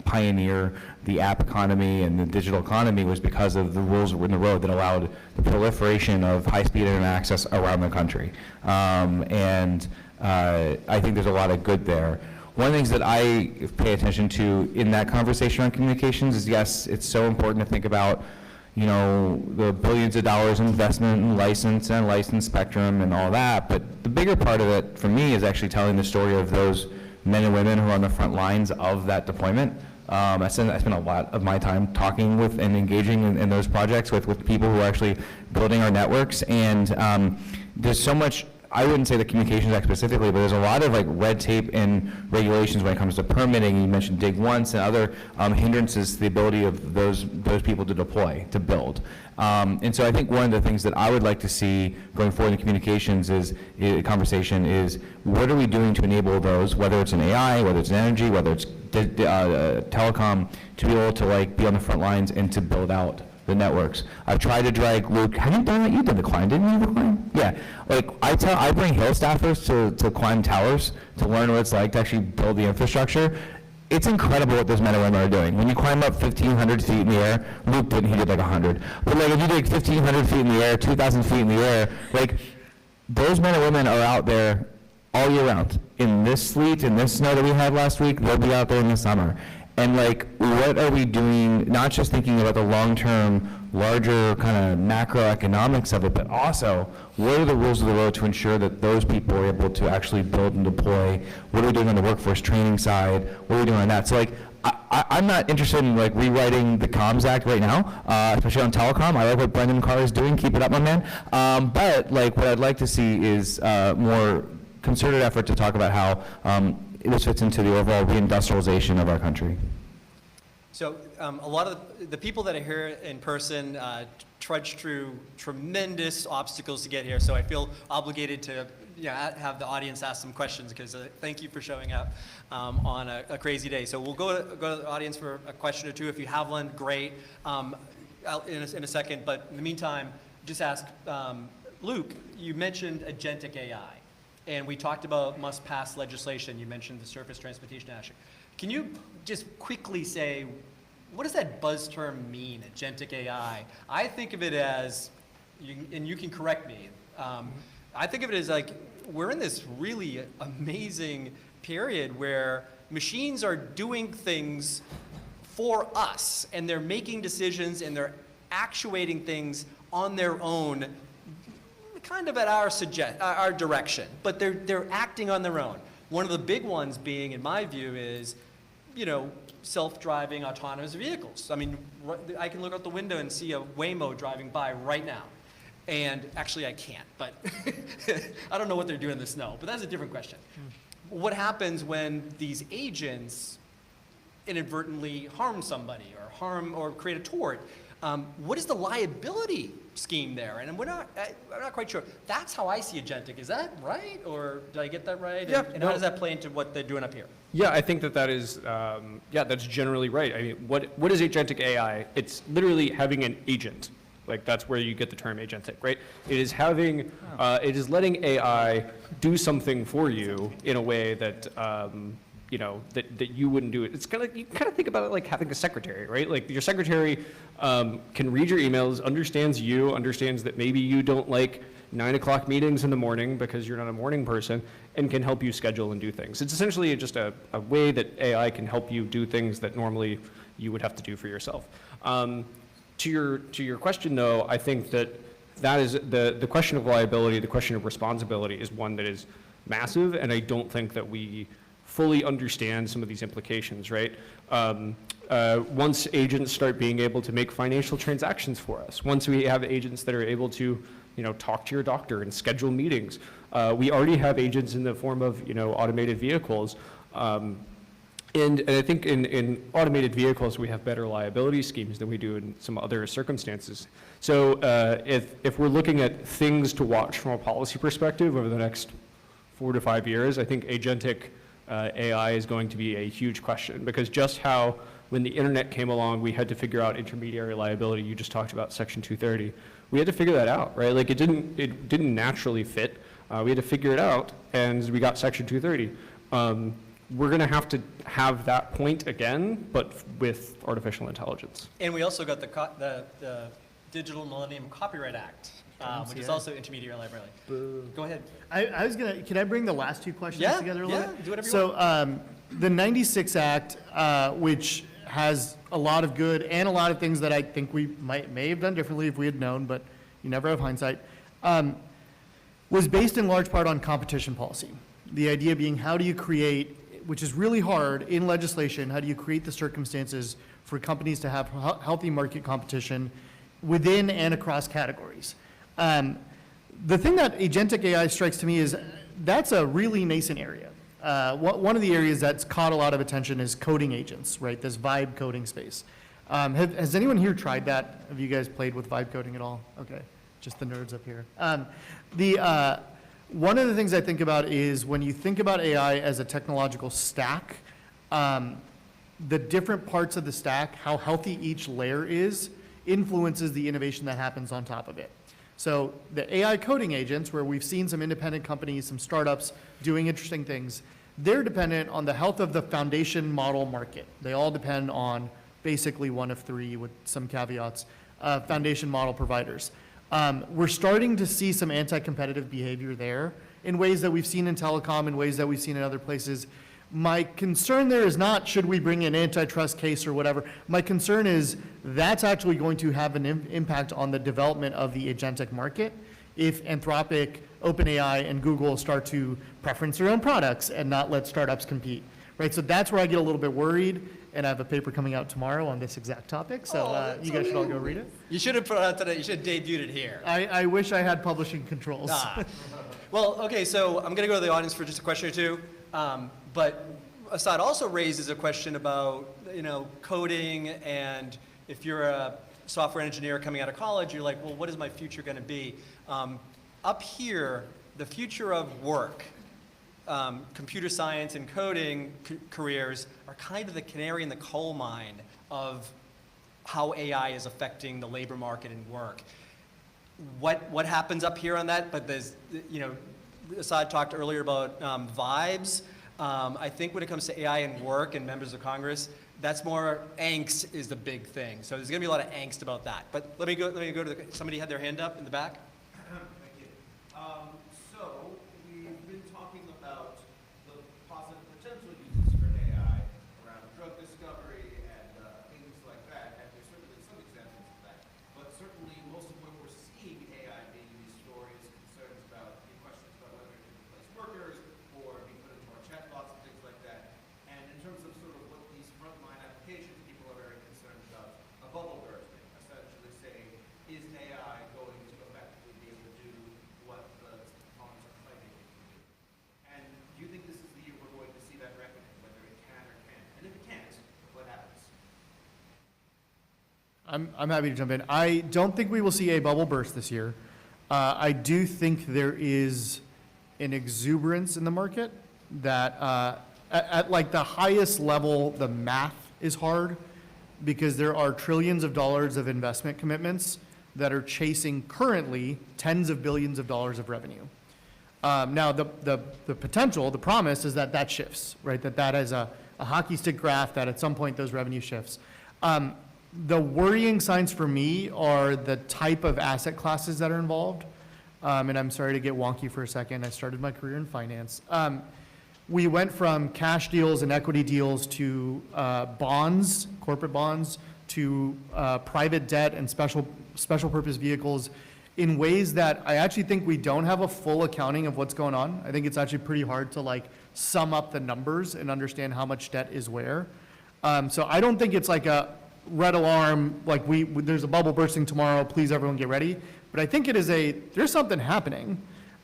pioneer the app economy and the digital economy, was because of the rules that were in the road that allowed the proliferation of high-speed internet access around the country. And I think there's a lot of good there. One of the things that I pay attention to in that conversation on communications is, yes, it's so important to think about, the billions of dollars investment in license and licensed spectrum and all that, but the bigger part of it for me is actually telling the story of those men and women who are on the front lines of that deployment. I spend a lot of my time talking with and engaging in those projects with people who are actually building our networks, and there's so much. I wouldn't say the Communications Act specifically, but there's a lot of red tape and regulations when it comes to permitting. You mentioned dig once and other hindrances to the ability of those people to deploy, to build. And so I think one of the things that I would like to see going forward in communications conversation is, what are we doing to enable those, whether it's in AI, whether it's in energy, whether it's telecom, to be able to be on the front lines and to build out the networks. I've tried to drag Luke. Have you done that? You did the climb, didn't you? The climb? Yeah. I bring Hill staffers to climb towers to learn what it's like to actually build the infrastructure. It's incredible what those men and women are doing. When you climb up 1,500 feet in the air, Luke didn't, he did 100. But if you did 1,500 feet in the air, 2,000 feet in the air, those men and women are out there all year round. In this sleet, in this snow that we had last week, they'll be out there in the summer. And like, what are we doing, not just thinking about the long-term, larger kind of macroeconomics of it, but also, what are the rules of the road to ensure that those people are able to actually build and deploy? What are we doing on the workforce training side? What are we doing on that? So like, I'm not interested in like rewriting the Comms Act right now, especially on telecom. I like what Brendan Carr is doing. Keep it up, my man. But like, what I'd like to see is more concerted effort to talk about how this fits into the overall reindustrialization of our country. So a lot of the people that are here in person trudged through tremendous obstacles to get here, so I feel obligated to have the audience ask some questions, because thank you for showing up on a crazy day. So we'll go to the audience for a question or two. If you have one, great, in a second. But in the meantime, just ask, Luke, you mentioned agentic AI, and we talked about must-pass legislation. You mentioned the Surface Transportation Act. Can you just quickly say, what does that buzz term mean, agentic AI? I think of it as, and you can correct me, I think of it as like, we're in this really amazing period where machines are doing things for us, and they're making decisions, and they're actuating things on their own, kind of at our direction, but they're acting on their own. One of the big ones being, in my view, is, self-driving autonomous vehicles. I mean, I can look out the window and see a Waymo driving by right now. And actually I can't, but I don't know what they're doing in the snow, but that's a different question. What happens when these agents inadvertently harm somebody or create a tort? What is the liability scheme there? And I'm not quite sure. That's how I see agentic. Is that right? Or did I get that right? Yeah, and how does that play into what they're doing up here? Yeah, I think that is, that's generally right. I mean, what is agentic AI? It's literally having an agent. Like, that's where you get the term agentic, right? It is having, it is letting AI do something for you in a way that, that you wouldn't do it. It's kind of, you kind of think about it like having a secretary, right? Like, your secretary can read your emails, understands that maybe you don't like 9 o'clock meetings in the morning because you're not a morning person, and can help you schedule and do things. It's essentially just a way that AI can help you do things that normally you would have to do for yourself. To your question, though, I think that is the question of liability, the question of responsibility is one that is massive, and I don't think that we fully understand some of these implications, right? Once agents start being able to make financial transactions for us, once we have agents that are able to, talk to your doctor and schedule meetings, we already have agents in the form of, automated vehicles. And I think in automated vehicles, we have better liability schemes than we do in some other circumstances. So if we're looking at things to watch from a policy perspective over the next 4 to 5 years, I think agentic AI is going to be a huge question, because just how when the internet came along, we had to figure out intermediary liability. You just talked about Section 230. We had to figure that out, right? Like, it didn't naturally fit. We had to figure it out, and we got Section 230. We're going to have that point again, but with artificial intelligence. And we also got the Digital Millennium Copyright Act, which is also intermediary liability. Go ahead. I was gonna, can I bring the last two questions together a little bit? Do whatever you want. So, the 96 Act, which has a lot of good and a lot of things that I think we may have done differently if we had known, but you never have hindsight, was based in large part on competition policy. The idea being, how do you create, which is really hard in legislation, how do you create the circumstances for companies to have healthy market competition within and across categories? The thing that agentic AI strikes to me is that's a really nascent area. One of the areas that's caught a lot of attention is coding agents, right? This vibe coding space. Has anyone here tried that? Have you guys played with vibe coding at all? Okay, just the nerds up here. One of the things I think about is when you think about AI as a technological stack, the different parts of the stack, how healthy each layer is, influences the innovation that happens on top of it. So the AI coding agents, where we've seen some independent companies, some startups doing interesting things, they're dependent on the health of the foundation model market. They all depend on basically one of three, with some caveats, foundation model providers. We're starting to see some anti-competitive behavior there in ways that we've seen in telecom, in ways that we've seen in other places. My concern there is not, should we bring an antitrust case or whatever? My concern is that's actually going to have an impact on the development of the agentic market if Anthropic, OpenAI, and Google start to preference their own products and not let startups compete, right? So that's where I get a little bit worried, and I have a paper coming out tomorrow on this exact topic, so you guys should all go read it. You should have put it out today, you should have debuted it here. I wish I had publishing controls. Well, okay, so I'm going to go to the audience for just a question or two. But Asad also raises a question about, coding, and if you're a software engineer coming out of college, you're like, well, what is my future going to be? Up here, the future of work, computer science and coding careers are kind of the canary in the coal mine of how AI is affecting the labor market and work. What happens up here on that? But there's, Asad talked earlier about vibes. I think when it comes to AI and work and members of Congress, that's more angst is the big thing. So there's going to be a lot of angst about that. But let me go to somebody had their hand up in the back. Thank you. So we've been talking about the positive potential uses for AI around drug discovery and things like that, and there's certainly some examples of that. But certainly most of what we're seeing AI being used for is concerns about questions about whether it can replace workers or be put into our chatbots and things like that. And in terms of sort of what these frontline applications, people are very concerned about a bubble bursting, essentially saying, is AI going to effectively be able to do what the opponents are claiming it can do? And do you think this is the year we're going to see that reckoning, whether it can or can't? And if it can't, what happens? I'm happy to jump in. I don't think we will see a bubble burst this year. I do think there is an exuberance in the market that at like the highest level, the math is hard because there are trillions of dollars of investment commitments that are chasing currently tens of billions of dollars of revenue. Now, the potential, the promise is that that shifts, right? That is a hockey stick graph that at some point those revenue shifts. The worrying signs for me are the type of asset classes that are involved. And I'm sorry to get wonky for a second. I started my career in finance. We went from cash deals and equity deals to bonds, corporate bonds, to private debt and special purpose vehicles in ways that I actually think we don't have a full accounting of what's going on. I think it's actually pretty hard to like sum up the numbers and understand how much debt is where. So I don't think it's like a red alarm, like there's a bubble bursting tomorrow, please everyone get ready. But I think it is there's something happening.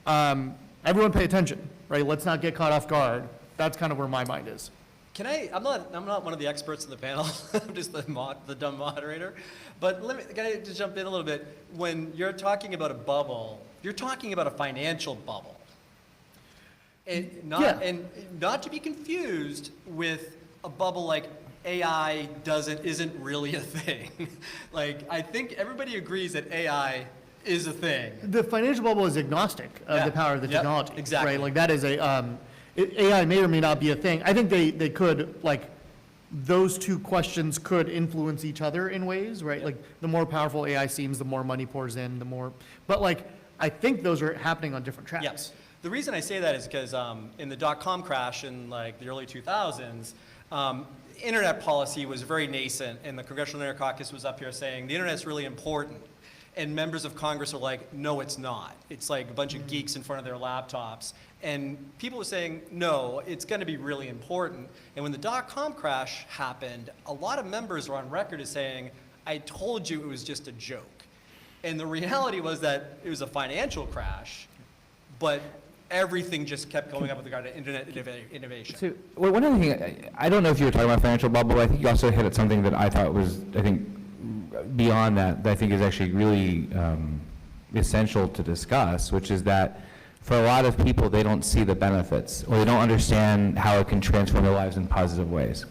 Everyone pay attention, right? Let's not get caught off guard. That's kind of where my mind is. I'm not one of the experts in the panel. I'm just the dumb moderator. But can I just jump in a little bit? When you're talking about a bubble, you're talking about a financial bubble. And not to be confused with a bubble like AI isn't really a thing. Like, I think everybody agrees that AI is a thing. The financial bubble is agnostic of the power of the technology. Exactly. Right? Like that is AI may or may not be a thing. I think they could, like, those two questions could influence each other in ways, right? Like, the more powerful AI seems, the more money pours in, but like, I think those are happening on different tracks. Yes. The reason I say that is because in the dot-com crash in like the early 2000s, internet policy was very nascent, and the Congressional Caucus was up here saying the internet's really important. And members of Congress are like, no, it's not. It's like a bunch of geeks in front of their laptops. And people were saying, no, it's going to be really important. And when the dot-com crash happened, a lot of members were on record as saying, I told you it was just a joke. And the reality was that it was a financial crash, but everything just kept going up with regard to internet innovation. So, well, one other thing, I don't know if you were talking about financial bubble, but I think you also hit at something that I thought was, beyond that I think is actually really essential to discuss, which is that for a lot of people, they don't see the benefits, or they don't understand how it can transform their lives in positive ways.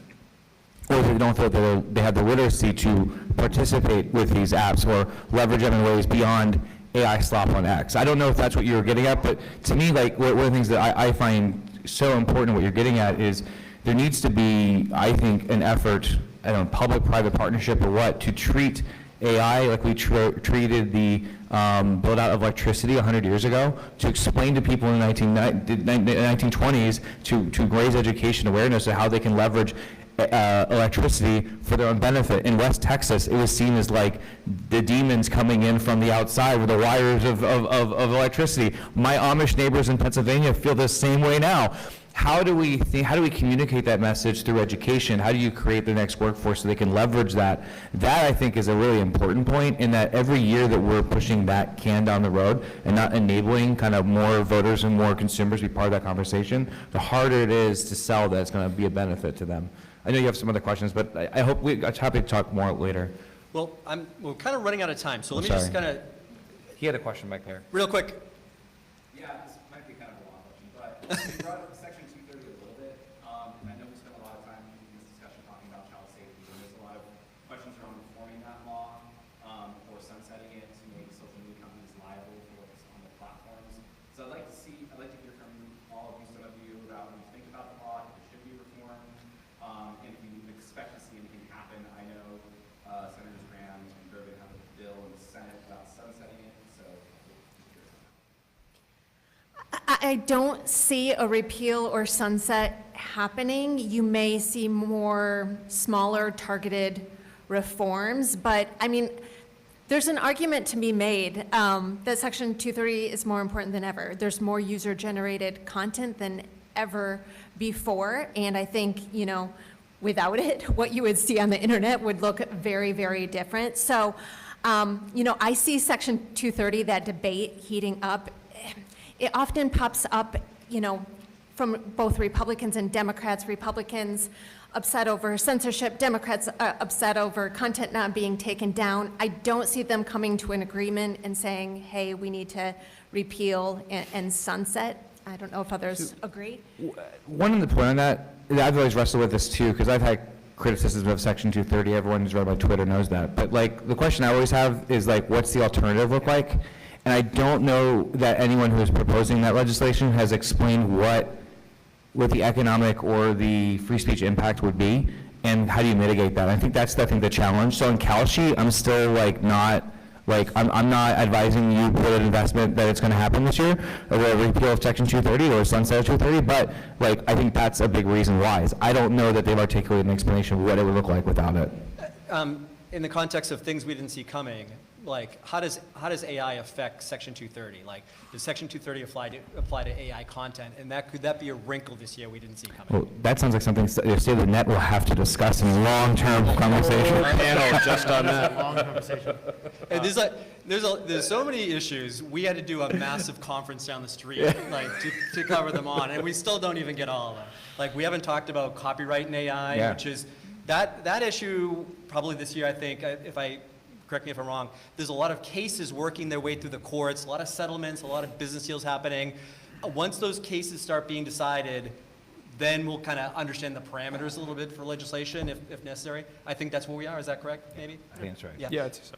Or they don't feel that they have the literacy to participate with these apps or leverage them in ways beyond AI slop on X. I don't know if that's what you were getting at, but to me, like, one of the things that I find so important, what you're getting at, is there needs to be, I think, an effort, I don't know, public-private partnership or what, to treat AI like we treated the build out of electricity 100 years ago, to explain to people in the 1920s to raise education awareness of how they can leverage electricity for their own benefit. In West Texas, it was seen as like the demons coming in from the outside with the wires of electricity. My Amish neighbors in Pennsylvania feel the same way now. How do we communicate that message through education? How do you create the next workforce so they can leverage that? That, I think, is a really important point, in that every year that we're pushing that can down the road and not enabling kind of more voters and more consumers to be part of that conversation, the harder it is to sell that it's going to be a benefit to them. I know you have some other questions, but I hope I'm happy to talk more later. Well, we're kind of running out of time, so let me sorry. just kind of, He had a question back there. real quick, Yeah, this might be kind of a long question, but you brought up Section 230 a little bit, and I know we spent a lot of time in this discussion talking about child safety, and there's a lot of questions around reforming that law, or sunsetting it to make social media companies liable for what's on the platforms. So I'd like to hear from all of you, some of you, about what you think about the law, if it should be reformed, and if you expect to see anything happen. I know Senators Graham and Durbin have a bill in the Senate about sunsetting it, so I don't see a repeal or sunset happening. You may see more smaller targeted reforms, but I mean, there's an argument to be made that Section 230 is more important than ever. There's more user-generated content than ever before, and I think, you know, without it, what you would see on the internet would look very, very different. So, you know, I see Section 230, that debate heating up. It often pops up, you know, from both Republicans and Democrats. Republicans upset over censorship, Democrats upset over content not being taken down. I don't see them coming to an agreement and saying, hey, we need to repeal and sunset. I don't know if others agree. One of the point on that, I've always wrestled with this too, because I've had criticisms of Section 230. Everyone who's read my Twitter knows that. But like, the question I always have is like, what's the alternative look like? And I don't know that anyone who is proposing that legislation has explained what the economic or the free speech impact would be, and how do you mitigate that? I think that's the challenge. So in Kalshi, I'm still like not, like, I'm not advising you put an investment that it's going to happen this year, or a repeal of Section 230 or sunset of 230, but like, I think that's a big reason why. Is I don't know that they've articulated an explanation of what it would look like without it. in the context of things we didn't see coming, like, how does AI affect Section 230? Like, does Section 230 apply to AI content? And could that be a wrinkle this year we didn't see coming? Well, that sounds like something the State of the Net will have to discuss in long-term conversation. Panel just on that. Long conversation. And there's so many issues. We had to do a massive conference down the street, like, to cover them on, and we still don't even get all of them. Like, we haven't talked about copyright in AI, Yeah. which is that issue probably this year. I think, correct me if I'm wrong, there's a lot of cases working their way through the courts, a lot of settlements, a lot of business deals happening. Once those cases start being decided, then we'll kind of understand the parameters a little bit for legislation if necessary. I think that's where we are. Is that correct, maybe? I think that's right. Yeah, it's,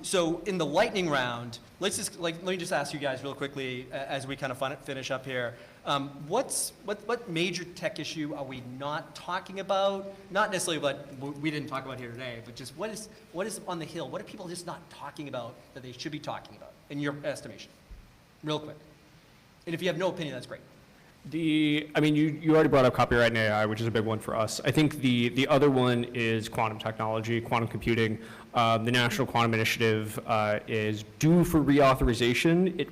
So in the lightning round, let me just ask you guys real quickly as we kind of finish up here. What major tech issue are we not talking about? Not necessarily what we didn't talk about here today, but just what is on the Hill? What are people just not talking about that they should be talking about, in your estimation? Real quick. And if you have no opinion, that's great. I mean, you already brought up copyright and AI, which is a big one for us. I think the other one is quantum technology, quantum computing. The National Quantum Initiative is due for reauthorization. It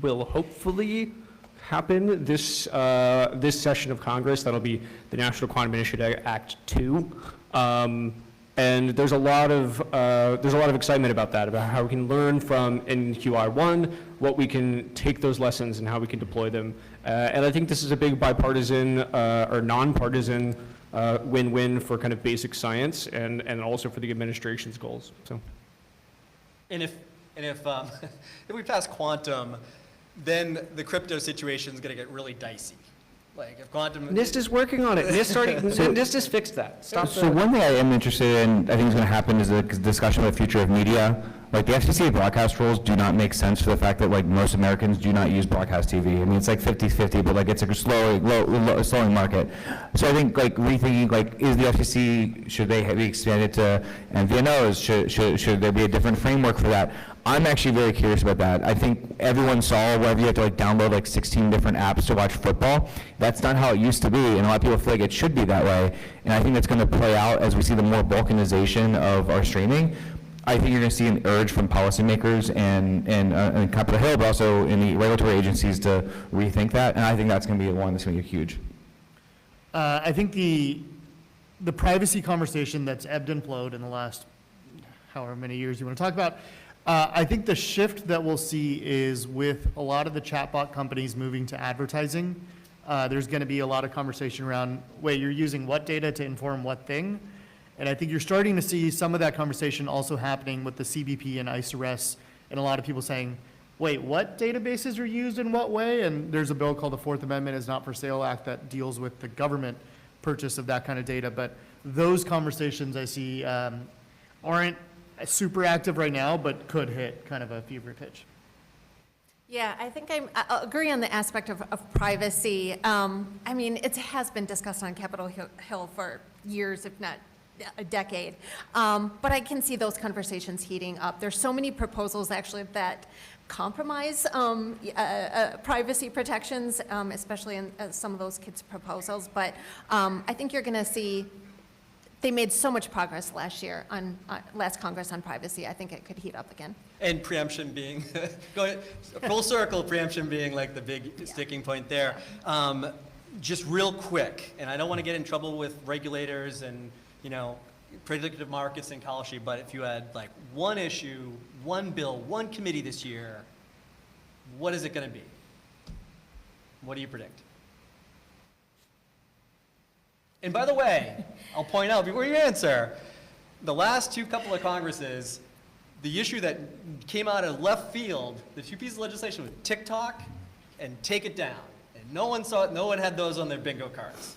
will hopefully happen this session of Congress. That'll be the National Quantum Initiative Act 2. And there's a lot of excitement about that, about how we can learn from NQI1, what we can take those lessons and how we can deploy them. And I think this is a big bipartisan or nonpartisan win-win for kind of basic science and also for the administration's goals. So, And if we pass quantum, then the crypto situation is going to get really dicey. Like, if quantum... NIST is working on it. NIST has fixed that. So one thing I am interested in, I think is going to happen, is a discussion about the future of media. Like, the FCC broadcast rules do not make sense for the fact that, like, most Americans do not use broadcast TV. I mean, it's like 50-50, but, like, it's a slowing market. So I think, like, rethinking, like, is the FCC, should they be expanded to MVNOs? Should there be a different framework for that? I'm actually very curious about that. I think everyone saw wherever you have to, like, download, like, 16 different apps to watch football. That's not how it used to be, and a lot of people feel like it should be that way. And I think that's going to play out as we see the more balkanization of our streaming. I think you're going to see an urge from policymakers and Capitol Hill, but also in the regulatory agencies to rethink that, and I think that's going to be one that's going to be huge. I think the privacy conversation that's ebbed and flowed in the last however many years you want to talk about, I think the shift that we'll see is with a lot of the chatbot companies moving to advertising. There's going to be a lot of conversation around, wait, you're using what data to inform what thing? And I think you're starting to see some of that conversation also happening with the CBP and ICE arrests, and a lot of people saying, wait, what databases are used in what way? And there's a bill called the Fourth Amendment is Not for Sale Act that deals with the government purchase of that kind of data. But those conversations I see aren't super active right now, but could hit kind of a fever pitch. Yeah, I think I'll agree on the aspect of privacy. I mean, it has been discussed on Capitol Hill for years, if not a decade. But I can see those conversations heating up. There's so many proposals actually that compromise privacy protections, especially in some of those kids' proposals. But I think you're going to see, they made so much progress last year on last Congress on privacy. I think it could heat up again. And preemption being, going full circle, preemption being like the big sticking point there. Just real quick, and I don't want to get in trouble with regulators and, you know, predictive markets and policy, but if you had like one issue, one bill, one committee this year, what is it going to be? What do you predict? And by the way, I'll point out before you answer, the last couple of Congresses, the issue that came out of left field, the two pieces of legislation was TikTok and Take It Down. And no one saw it, no one had those on their bingo cards.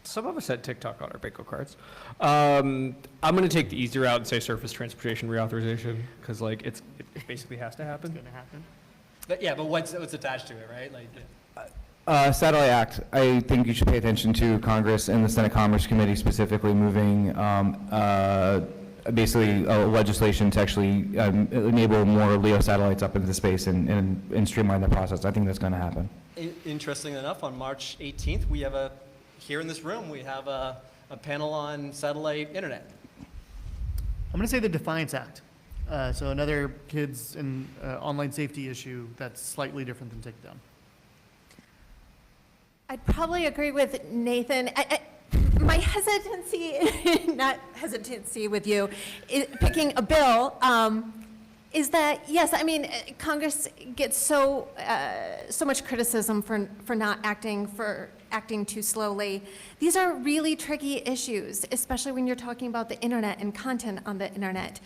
Some of us had TikTok on our bingo cards. I'm going to take the easy route and say surface transportation reauthorization, because like it basically has to happen. It's going to happen. But yeah, but what's attached to it, right? Like, Satellite Act, I think you should pay attention to Congress and the Senate Commerce Committee specifically moving basically legislation to actually enable more LEO satellites up into space and streamline the process. I think that's going to happen. interestingly enough, on March 18th, we have here in this room, we have a panel on satellite internet. I'm going to say the Defiance Act. So another kids and online safety issue that's slightly different than Takedown. I'd probably agree with Nathan. My hesitancy, not hesitancy with you, picking a bill, is that, yes, I mean, Congress gets so much criticism for not acting too slowly. These are really tricky issues, especially when you're talking about the internet and content on the internet.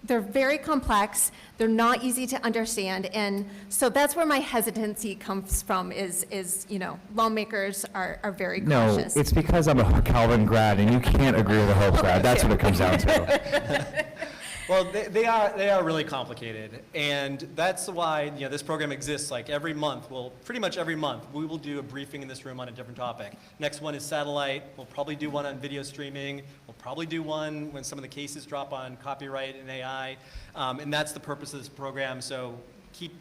They're very complex, they're not easy to understand, and so that's where my hesitancy comes from, is lawmakers are very cautious. No, it's because I'm a Calvin grad and you can't agree with a Hope grad. That's what it comes down to. Well, they are really complicated, and that's why this program exists. Like every month, pretty much every month, we will do a briefing in this room on a different topic. Next one is satellite. We'll probably do one on video streaming. We'll probably do one when some of the cases drop on copyright and AI, and that's the purpose of this program. So keep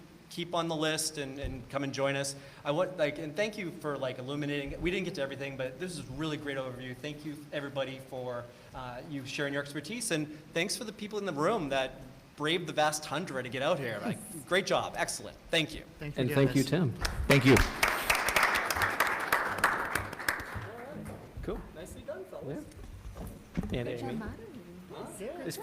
on the list and come and join us. And thank you for illuminating. We didn't get to everything, but this is a really great overview. Thank you everybody for you sharing your expertise, and thanks for the people in the room that braved the vast tundra to get out here. Great job, excellent. Thank you. Thank you, And Dennis. thank you, Tim. Thank you. Cool. Nicely done, fellas. Yeah. And Good job Amy. moderating. It's